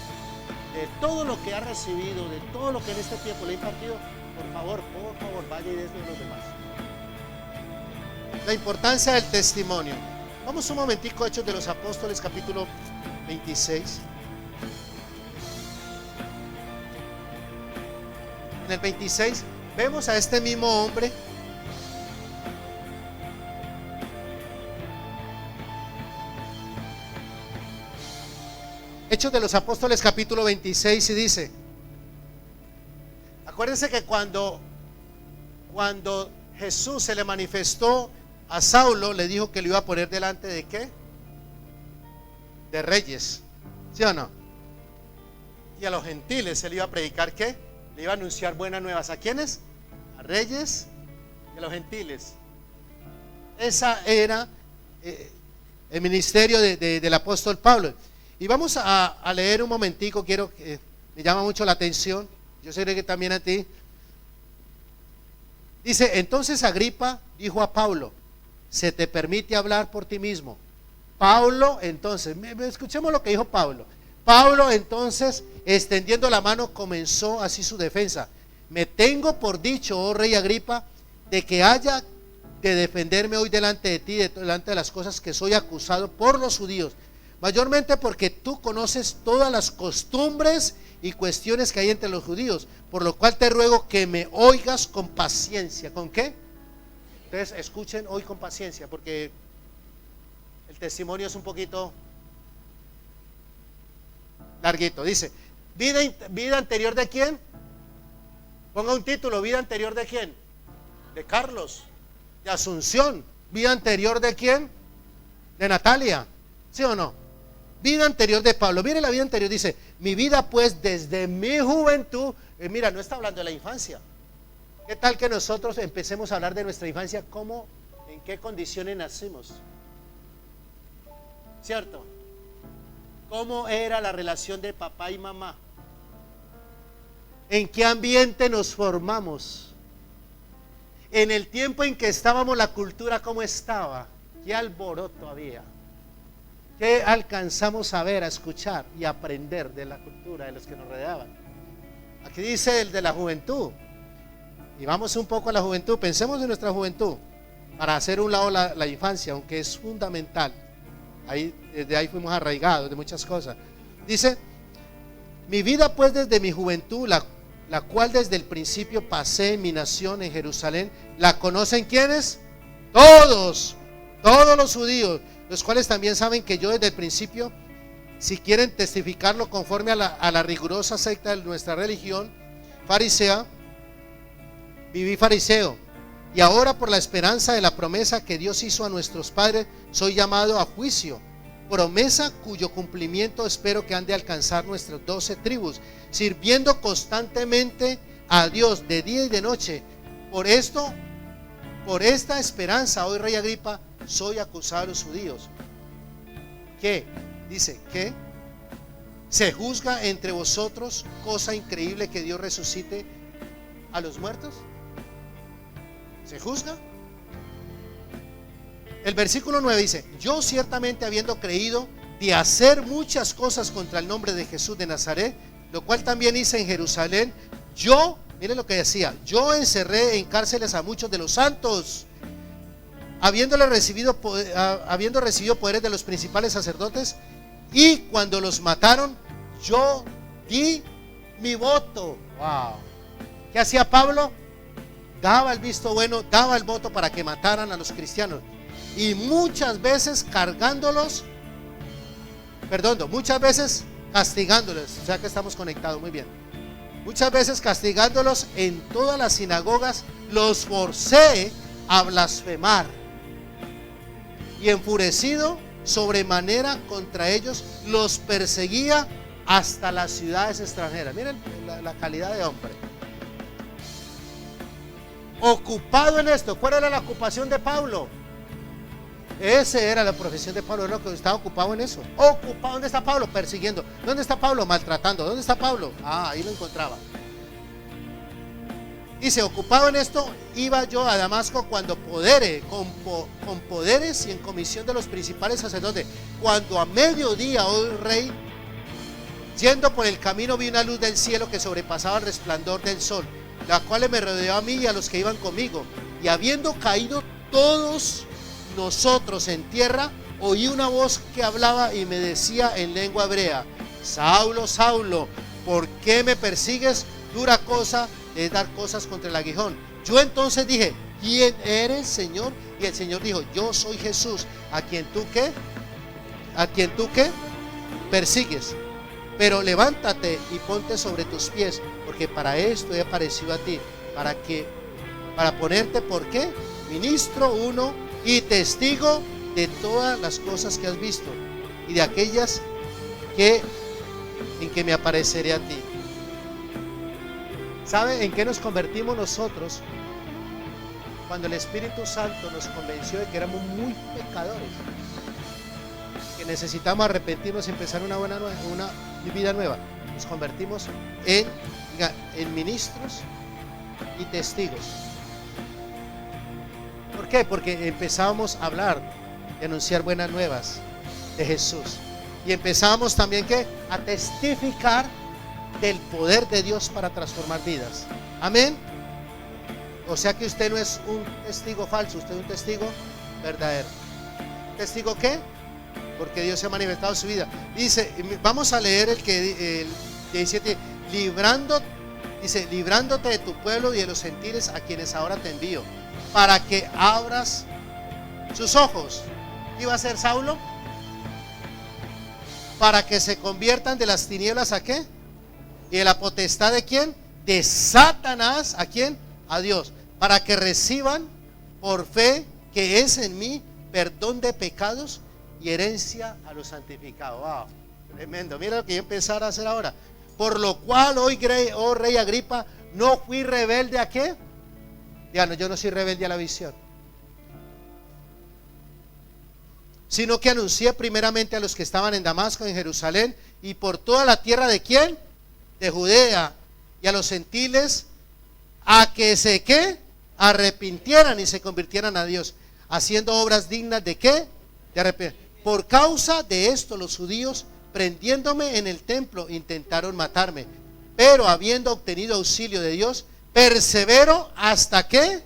de todo lo que ha recibido, de todo lo que en este tiempo le he impartido, por favor, vaya y déselo a los demás. La importancia del testimonio. Vamos un momentico a Hechos de los Apóstoles, capítulo 26. En el 26 vemos a este mismo hombre Hechos de los Apóstoles, capítulo 26, y dice: acuérdense que cuando Jesús se le manifestó a Saulo, le dijo que lo iba a poner delante de ¿qué? De reyes, ¿sí o no? Y a los gentiles se le iba a predicar ¿qué? Le iba a anunciar buenas nuevas. ¿A quiénes? A reyes y a los gentiles. Esa era el ministerio del apóstol Pablo. Y vamos a leer un momentico. Quiero que me llama mucho la atención. Yo sé que también a ti. Dice: entonces Agripa dijo a Pablo: se te permite hablar por ti mismo. Pablo entonces, escuchemos lo que dijo Pablo. Pablo entonces, extendiendo la mano, comenzó así su defensa: me tengo por dicho, oh rey Agripa, de que haya de defenderme hoy delante de ti, delante de las cosas que soy acusado por los judíos, mayormente porque tú conoces todas las costumbres y cuestiones que hay entre los judíos, por lo cual te ruego que me oigas con paciencia. ¿Con qué? Entonces escuchen hoy con paciencia, porque el testimonio es un poquito larguito. Dice: vida anterior de quién. Ponga un título: vida anterior de quién. De Carlos, de Asunción. Vida anterior de quién. De Natalia, ¿sí o no? Vida anterior de Pablo. Mire la vida anterior. Dice: mi vida pues desde mi juventud. Mira, no está hablando de la infancia. ¿Qué tal que nosotros empecemos a hablar de nuestra infancia? ¿Cómo, en qué condiciones nacimos? ¿Cierto? ¿Cómo era la relación de papá y mamá? ¿En qué ambiente nos formamos? En el tiempo en que estábamos, la cultura, ¿cómo estaba? ¿Qué alboroto había? ¿Qué alcanzamos a ver, a escuchar y a aprender de la cultura de los que nos rodeaban? Aquí dice el de la juventud. Y vamos un poco a la juventud. Pensemos en nuestra juventud, para hacer un lado la infancia, aunque es fundamental. Desde ahí fuimos arraigados de muchas cosas. Dice: mi vida pues desde mi juventud, la cual desde el principio pasé en mi nación, en Jerusalén, ¿la conocen quiénes? Todos los judíos, los cuales también saben que yo desde el principio, si quieren testificarlo conforme a la rigurosa secta de nuestra religión farisea, viví fariseo, y ahora por la esperanza de la promesa que Dios hizo a nuestros padres, soy llamado a juicio, promesa cuyo cumplimiento espero que han de alcanzar nuestras 12 tribus, sirviendo constantemente a Dios de día y de noche. Por esta esperanza, hoy Rey Agripa, soy acusado de los judíos. ¿Qué? Dice, ¿qué? ¿Se juzga entre vosotros cosa increíble que Dios resucite a los muertos? ¿Se juzga? El versículo 9 dice: yo ciertamente, habiendo creído de hacer muchas cosas contra el nombre de Jesús de Nazaret, lo cual también hice en Jerusalén, mire lo que decía, yo encerré en cárceles a muchos de los santos, habiendo recibido poderes de los principales sacerdotes, y cuando los mataron, yo di mi voto. Wow. ¿Qué hacía Pablo? Daba el visto bueno, daba el voto para que mataran a los cristianos, y muchas veces muchas veces castigándolos. O sea que estamos conectados muy bien. Muchas veces castigándolos en todas las sinagogas, los forcé a blasfemar, y enfurecido sobremanera contra ellos, los perseguía hasta las ciudades extranjeras. Miren la calidad de hombre. Ocupado en esto. ¿Cuál era la ocupación de Pablo? Esa era la profesión de Pablo, lo que estaba ocupado en eso. Ocupado. ¿Dónde está Pablo? Persiguiendo. ¿Dónde está Pablo? Maltratando. ¿Dónde está Pablo? Ahí lo encontraba. Dice, ocupado en esto, iba yo a Damasco con poderes y en comisión de los principales sacerdotes. Cuando a mediodía, oh rey, yendo por el camino, vi una luz del cielo que sobrepasaba el resplandor del sol, la cual me rodeó a mí y a los que iban conmigo. Y habiendo caído todos nosotros en tierra, oí una voz que hablaba y me decía en lengua hebrea: Saulo, Saulo, ¿por qué me persigues? Dura cosa es dar cosas contra el aguijón. Yo entonces dije: ¿quién eres, Señor? Y el Señor dijo: yo soy Jesús, a quien tú qué persigues. Pero levántate y ponte sobre tus pies, porque para esto he aparecido a ti, para ponerte, ¿por qué? Ministro uno y testigo de todas las cosas que has visto y de aquellas en que me apareceré a ti. ¿Sabe en qué nos convertimos nosotros? Cuando el Espíritu Santo nos convenció de que éramos muy pecadores, que necesitamos arrepentirnos y empezar una vida nueva, nos convertimos en ministros y testigos. ¿Por qué? Porque empezamos a hablar y anunciar buenas nuevas de Jesús, y empezamos también a testificar del poder de Dios para transformar vidas. Amén. O sea que usted no es un testigo falso, usted es un testigo verdadero. ¿Testigo qué? Porque Dios se ha manifestado en su vida. Dice, vamos a leer el 17, librándote de tu pueblo y de los gentiles a quienes ahora te envío, para que abras sus ojos. ¿Qué iba a hacer Saulo? Para que se conviertan de las tinieblas ¿a qué? Y de la potestad ¿de quién? De Satanás. ¿A quién? A Dios. Para que reciban por fe que es en mí perdón de pecados y herencia a los santificados. Wow, tremendo. Mira lo que yo empezar a hacer ahora. Por lo cual hoy, oh rey Agripa, no fui rebelde ¿a qué? Díganos, yo no soy rebelde a la visión, sino que anuncié primeramente a los que estaban en Damasco, en Jerusalén y por toda la tierra ¿de quién? De Judea, y a los gentiles a que se ¿qué? arrepintieran y se convirtieran a Dios, haciendo obras dignas de ¿qué? De arrepentimiento. Por causa de esto los judíos, prendiéndome en el templo, intentaron matarme, pero habiendo obtenido auxilio de Dios, persevero hasta ¿qué?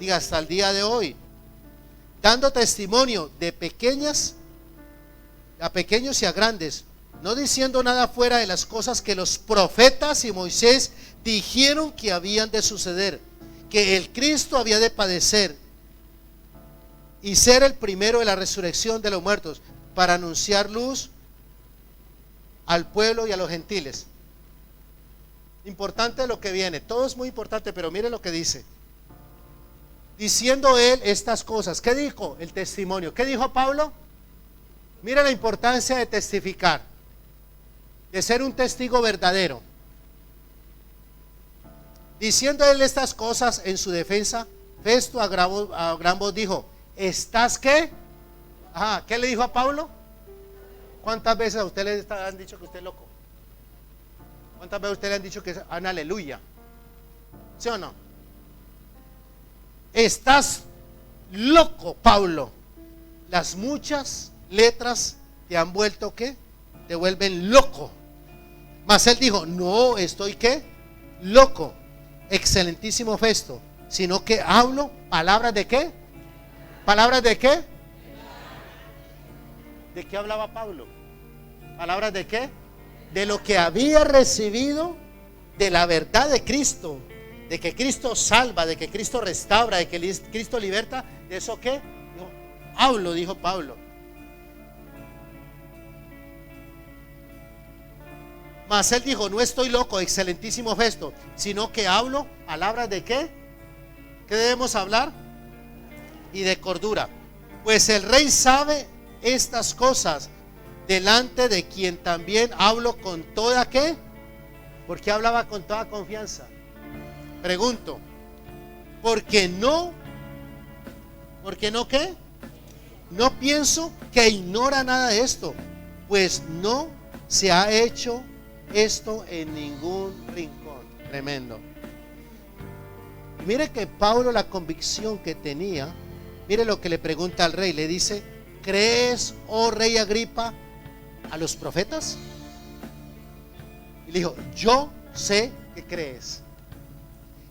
Diga, hasta el día de hoy, dando testimonio de pequeños y a grandes, no diciendo nada fuera de las cosas que los profetas y Moisés dijeron que habían de suceder, que el Cristo había de padecer y ser el primero de la resurrección de los muertos, para anunciar luz al pueblo y a los gentiles. Importante lo que viene, todo es muy importante, pero mire lo que dice. Diciendo él estas cosas, ¿qué dijo? El testimonio. ¿Qué dijo Pablo? Mira la importancia de testificar, de ser un testigo verdadero. Diciendo él estas cosas en su defensa, Festo a gran voz dijo: ¿estás qué? ¿Qué le dijo a Pablo? ¿Cuántas veces a usted le han dicho que usted es loco? ¿Cuántas veces a usted le han dicho que es un aleluya? ¿Sí o no? Estás loco, Pablo. Las muchas letras te han vuelto ¿qué? Te vuelven loco. Mas él dijo: no estoy ¿qué? Loco, excelentísimo Festo, sino que hablo palabras de ¿qué? ¿Palabras de qué? ¿De qué hablaba Pablo? ¿Palabras de qué? De lo que había recibido, de la verdad de Cristo, de que Cristo salva, de que Cristo restaura, de que Cristo liberta. ¿De eso qué? No, hablo, dijo Pablo. Mas él dijo: no estoy loco, excelentísimo Festo, sino que hablo palabras de qué? ¿Qué debemos hablar? Y de cordura, pues el rey sabe estas cosas, delante de quien también hablo con toda ¿qué? Porque hablaba con toda confianza. Pregunto, ¿por qué no qué? No pienso que ignora nada de esto, pues no se ha hecho esto en ningún rincón. Tremendo. Mire que Pablo, la convicción que tenía, mire lo que le pregunta al rey, le dice: ¿crees, oh rey Agripa, a los profetas? Y le dijo: yo sé que crees.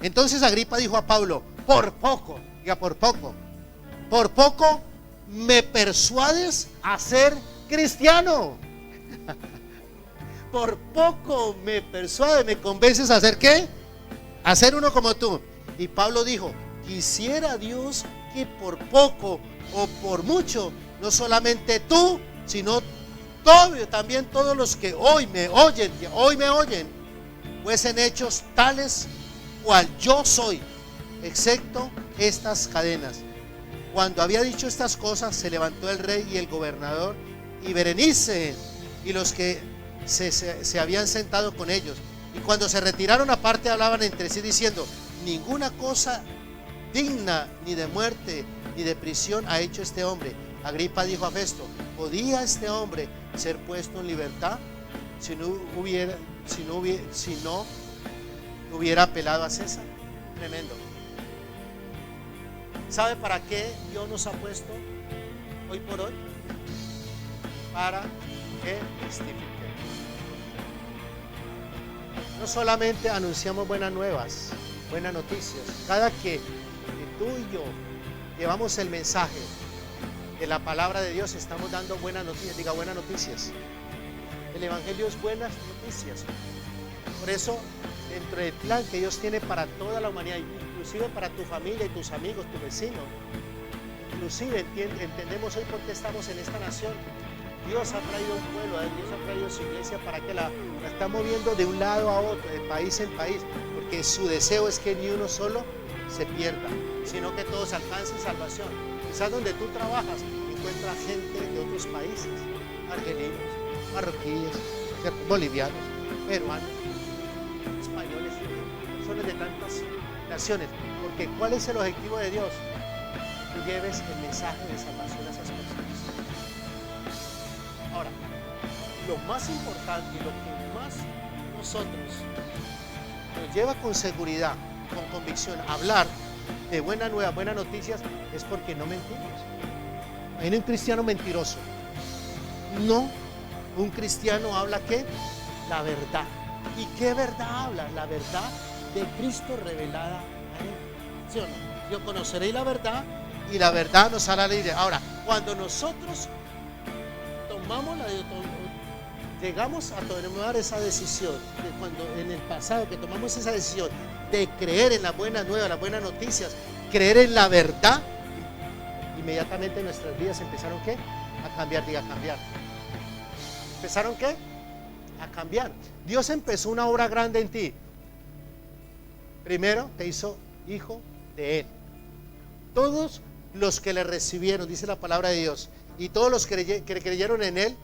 Entonces Agripa dijo a Pablo: por poco me persuades a ser cristiano. Por poco me persuades, me convences a ser ¿qué? A ser uno como tú. Y Pablo dijo: quisiera Dios que por poco o por mucho, no solamente tú, sino también todos los que hoy me oyen, fuesen hechos tales cual yo soy, excepto estas cadenas. Cuando había dicho estas cosas, se levantó el rey y el gobernador y Berenice y los que se habían sentado con ellos. Y cuando se retiraron aparte, hablaban entre sí diciendo: ninguna cosa digna ni de muerte ni de prisión ha hecho este hombre. Agripa dijo a Festo: ¿podía este hombre ser puesto en libertad si no hubiera apelado a César? Tremendo. ¿Sabe para qué Dios nos ha puesto hoy por hoy? Para que testifiquemos. No solamente anunciamos buenas nuevas, buenas noticias. Cada que tú y yo llevamos el mensaje de la palabra de Dios, estamos dando buenas noticias. Diga, buenas noticias. El evangelio es buenas noticias. Por eso, dentro del plan que Dios tiene para toda la humanidad, inclusive para tu familia y tus amigos, tu vecino, inclusive entendemos hoy por qué estamos en esta nación. Dios ha traído un pueblo, Dios ha traído su iglesia para que la está moviendo de un lado a otro, de país en país, porque su deseo es que ni uno solo se pierda, sino que todos alcancen salvación. Quizás donde tú trabajas encuentras gente de otros países, argelinos, marroquíes, bolivianos, peruanos, españoles, personas de tantas naciones, porque ¿cuál es el objetivo de Dios? Que tú lleves el mensaje de salvación a esas personas. Ahora, lo más importante y lo que más nosotros nos lleva con seguridad, con convicción a hablar de buena nueva, buenas noticias, es porque no mentimos. Hay un cristiano mentiroso. No, un cristiano habla ¿qué? La verdad. ¿Y qué verdad habla? La verdad de Cristo revelada a él. ¿Sí o no? Yo conoceré la verdad y la verdad nos hará libre. Ahora, cuando nosotros tomamos llegamos a tomar esa decisión, de cuando en el pasado que tomamos esa decisión de creer en las buenas nuevas, las buenas noticias, creer en la verdad, inmediatamente nuestras vidas empezaron ¿qué? A cambiar, diga cambiar. ¿Empezaron qué? A cambiar. Dios empezó una obra grande en ti. Primero te hizo hijo de Él. Todos los que le recibieron, dice la palabra de Dios, y todos los que creyeron en Él,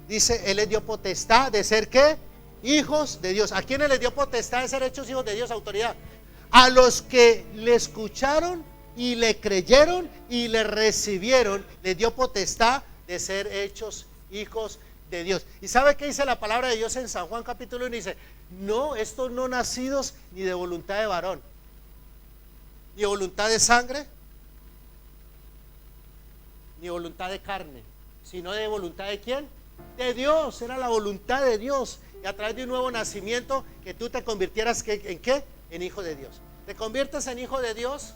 dice, Él les dio potestad de ser ¿qué? Hijos de Dios. ¿A quiénes les dio potestad de ser hechos hijos de Dios? Autoridad. A los que le escucharon y le creyeron y le recibieron, les dio potestad de ser hechos hijos de Dios. ¿Y sabe qué dice la palabra de Dios en San Juan capítulo 1? Dice, no, estos no nacidos ni de voluntad de varón, ni voluntad de sangre, ni voluntad de carne, sino de voluntad de ¿quién? De Dios. Era la voluntad de Dios. Y a través de un nuevo nacimiento, que tú te convirtieras ¿en qué? En hijo de Dios. Te conviertes en hijo de Dios.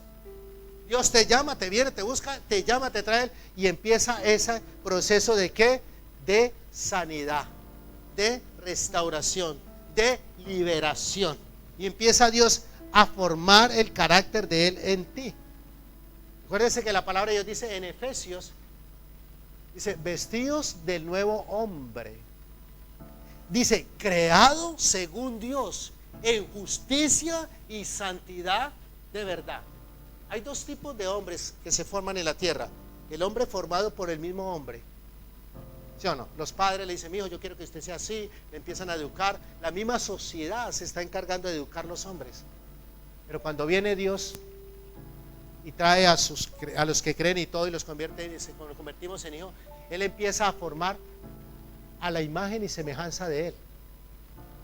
Dios te llama, te viene, te busca, te llama, te trae y empieza ese proceso de ¿qué? De sanidad, de restauración, de liberación. Y empieza Dios a formar el carácter de Él en ti. Acuérdense que la palabra de Dios dice en Efesios, dice, vestidos del nuevo hombre. Dice, creado según Dios, en justicia y santidad de verdad. Hay dos tipos de hombres que se forman en la tierra. El hombre formado por el mismo hombre. ¿Sí o no? Los padres le dicen, mi hijo, yo quiero que usted sea así, le empiezan a educar. La misma sociedad se está encargando de educar los hombres. Pero cuando viene Dios y trae a los que creen y todo y los convierte, y nos convertimos en hijos, Él empieza a formar a la imagen y semejanza de Él.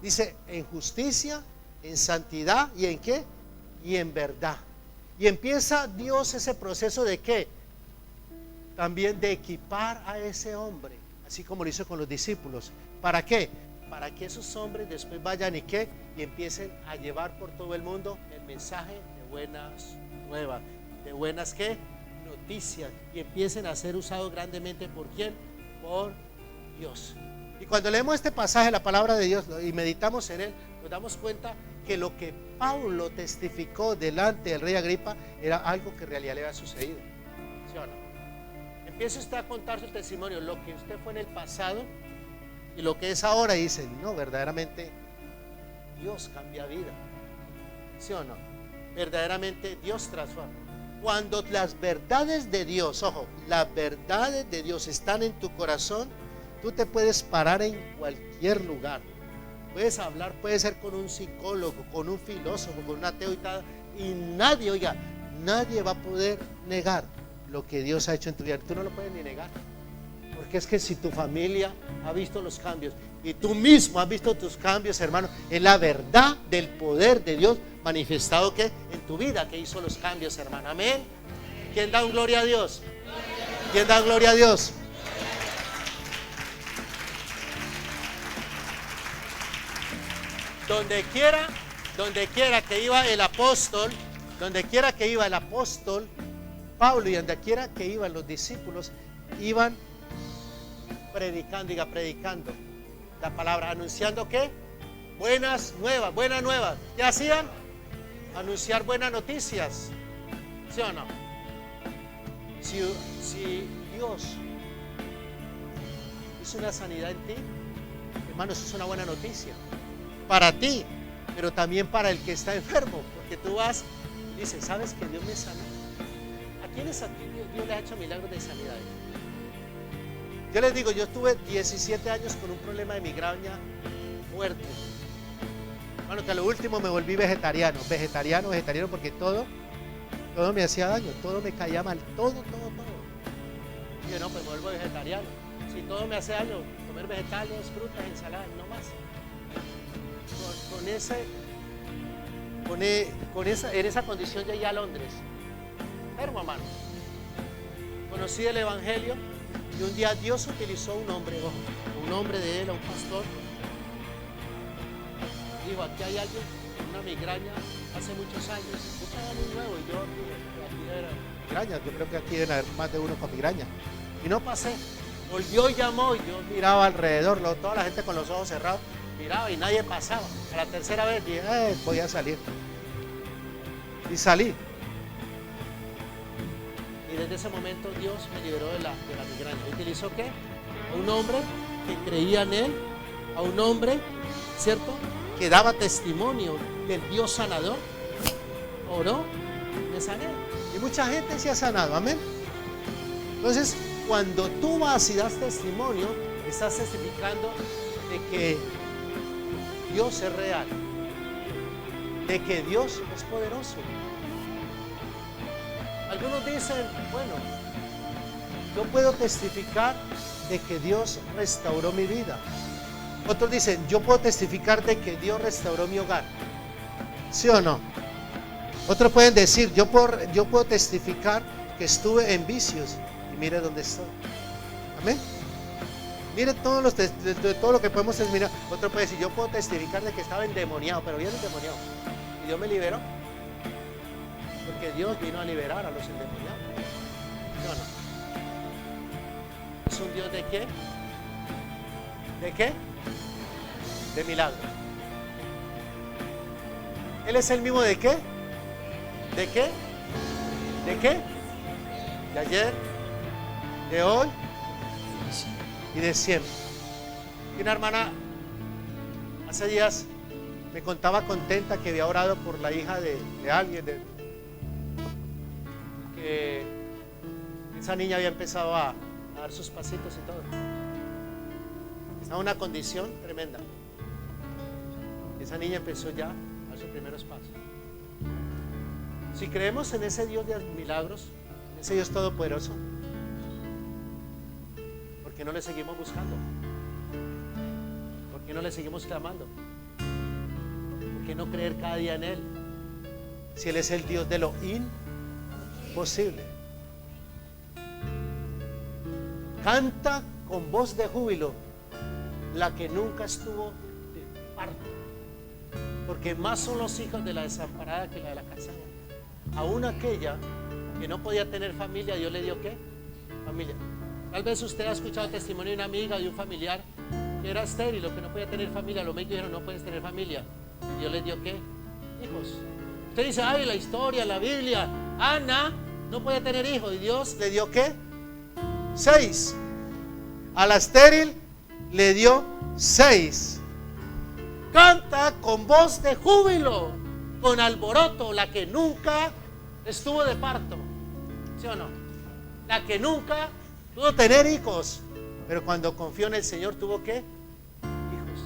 Dice, en justicia, en santidad y en ¿qué? Y en verdad. Y empieza Dios ese proceso de ¿qué? También de equipar a ese hombre, así como lo hizo con los discípulos. ¿Para qué? Para que esos hombres después vayan y ¿qué? Y empiecen a llevar por todo el mundo el mensaje de buenas nuevas, de buenas ¿qué? Noticias, y empiecen a ser usados grandemente ¿por quién? Por Dios. Y cuando leemos este pasaje, la palabra de Dios, y meditamos en él, nos damos cuenta que lo que Pablo testificó delante del rey Agripa era algo que en realidad le había sucedido. ¿Sí o no? Empieza usted a contar su testimonio, lo que usted fue en el pasado y lo que es ahora, y dice, no, verdaderamente Dios cambia vida. ¿Sí o no? Verdaderamente Dios transforma. Cuando las verdades de Dios, ojo, las verdades de Dios están en tu corazón, tú te puedes parar en cualquier lugar. Puedes hablar, puede ser con un psicólogo, con un filósofo, con un ateo y tal, y nadie, oiga, nadie va a poder negar lo que Dios ha hecho en tu vida. Tú no lo puedes ni negar, porque es que si tu familia ha visto los cambios y tú mismo has visto tus cambios, hermano, es la verdad del poder de Dios manifestado que en tu vida que hizo los cambios, hermano. Amén. ¿Quién da un gloria a Dios? ¿Quién da gloria a Dios? Donde quiera que iba el apóstol, Pablo, y donde quiera que iban los discípulos, iban predicando la palabra, anunciando ¿qué? Buenas nuevas. ¿Qué hacían? Anunciar buenas noticias. ¿Sí o no? Si Dios hizo una sanidad en ti, hermano, eso es una buena noticia para ti, pero también para el que está enfermo, porque tú vas y dices, ¿sabes que Dios me sanó? ¿A quiénes aquí Dios le ha hecho milagros de sanidad? Yo les digo, yo estuve 17 años con un problema de migraña fuerte. Bueno, que a lo último me volví vegetariano, porque todo me hacía daño, todo me caía mal, todo. Y yo, no, pues me vuelvo vegetariano. Si todo me hace daño, comer vegetales, frutas, ensaladas, no más. Con ese en esa condición llegué a Londres. Enfermo, hermano. Conocí el Evangelio y un día Dios utilizó un hombre de él, a un pastor. Dijo, aquí hay alguien con una migraña hace muchos años. Yo estaba muy nuevo y yo dije, aquí era migraña. Yo creo que aquí deben haber más de uno con migraña. Y no pasé. Volvió y llamó y yo miraba alrededor, toda la gente con los ojos cerrados, miraba y nadie pasaba. A la tercera vez dije, voy a salir. Y salí. Y desde ese momento Dios me liberó de la migraña. ¿Utilizó qué? A un hombre que creía en él, a un hombre, ¿cierto?, que daba testimonio del Dios sanador. Oró, me sané. Y mucha gente se ha sanado, amén. Entonces, cuando tú vas y das testimonio, estás testificando de que Dios es real, de que Dios es poderoso. Algunos dicen, bueno, yo puedo testificar de que Dios restauró mi vida. Otros dicen, yo puedo testificar de que Dios restauró mi hogar. ¿Sí o no? Otros pueden decir, yo puedo testificar que estuve en vicios y mire dónde estoy. Amén. Mire todo lo que podemos terminar. Otro puede decir, yo puedo testificar de que estaba endemoniado, pero bien endemoniado. Y Dios me liberó. Porque Dios vino a liberar a los endemoniados. No. ¿Es un Dios de qué? ¿De qué? De milagros. ¿Él es el mismo de qué? ¿De qué? ¿De qué? De ayer, de hoy y de siempre. Y una hermana hace días me contaba contenta que había orado por la hija de alguien, que esa niña había empezado a dar sus pasitos y todo. Estaba en una condición tremenda. Esa niña empezó ya a dar sus primeros pasos. Si creemos en ese Dios de milagros, en ese Dios todopoderoso, ¿por qué no le seguimos buscando? ¿Por qué no le seguimos clamando? ¿Por qué no creer cada día en Él? Si Él es el Dios de lo imposible. Canta con voz de júbilo la que nunca estuvo de parto, porque más son los hijos de la desamparada que la de la casada. Aún aquella que no podía tener familia, Dios le dio ¿qué? Familia. Tal vez usted ha escuchado el testimonio de una amiga, de un familiar que era estéril o que no podía tener familia. Los médicos dijeron, no puedes tener familia. Y Dios le dio ¿qué? Hijos. Usted dice, ay, la historia, la Biblia, Ana no podía tener hijos y Dios le dio ¿qué? 6. A la estéril le dio 6. Canta con voz de júbilo, con alboroto, la que nunca estuvo de parto. ¿Sí o no? La que nunca pudo tener hijos, pero cuando confió en el Señor tuvo ¿qué? Hijos.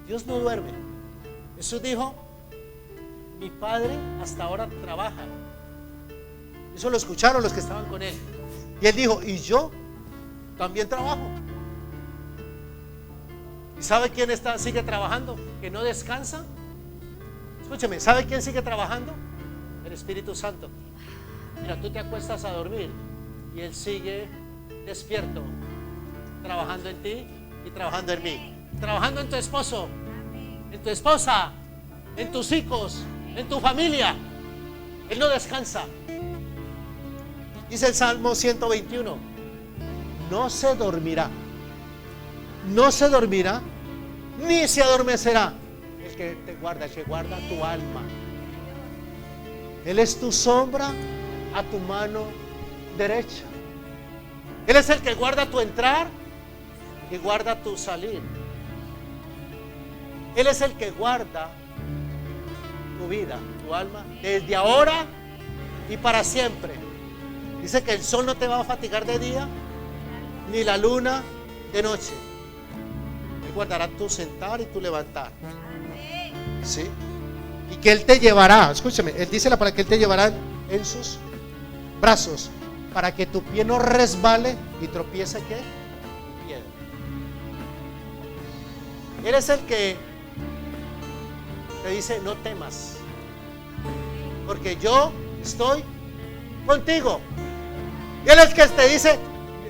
Dios no duerme. Jesús dijo, mi Padre hasta ahora trabaja. Eso lo escucharon los que estaban con Él. Y Él dijo, y yo también trabajo. ¿Y sabe quién sigue trabajando? Que no descansa. Escúcheme, ¿sabe quién sigue trabajando? El Espíritu Santo. Mira, tú te acuestas a dormir y Él sigue despierto, trabajando en ti y trabajando en mí, trabajando en tu esposo, en tu esposa, en tus hijos, en tu familia. Él no descansa. Dice el Salmo 121, no se dormirá, ni se adormecerá el que te guarda, el que guarda tu alma. Él es tu sombra a tu mano derecha. Él es el que guarda tu entrar y guarda tu salir. Él es el que guarda tu vida, tu alma, desde ahora y para siempre. Dice que el sol no te va a fatigar de día, ni la luna de noche. Él guardará tu sentar y tu levantar. ¿Sí? Y que Él te llevará, escúchame, Él dice para que Él te llevará en sus brazos, para que tu pie no resbale y tropiece ¿qué? En piedra. Él es el que te dice, no temas, porque yo estoy contigo. Y Él es que te dice,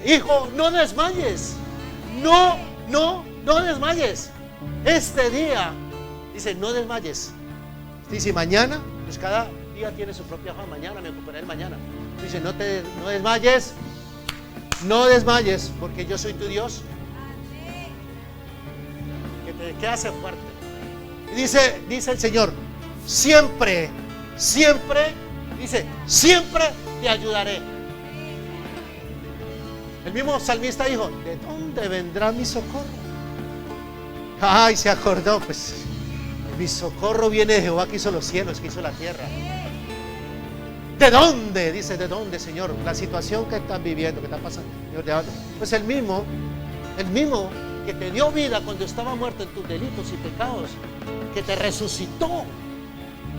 hijo, no desmayes, no desmayes. Este día, dice, no desmayes. Dice, mañana, pues cada día tiene su propia afán. Mañana me ocuparé el mañana. Dice, no desmayes, no desmayes, porque yo soy tu Dios, que hace fuerte. Y dice el Señor, siempre, dice, siempre te ayudaré. El mismo salmista dijo, ¿de dónde vendrá mi socorro? Ay, se acordó, pues mi socorro viene de Jehová, que hizo los cielos, que hizo la tierra. ¿De dónde? Dice, ¿de dónde, Señor? La situación que estás viviendo, que está pasando. Pues el mismo que te dio vida cuando estaba muerto en tus delitos y pecados, que te resucitó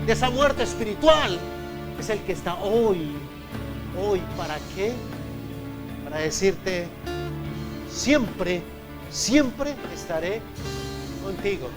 de esa muerte espiritual, es el que está hoy, ¿para qué? Para decirte, siempre estaré contigo.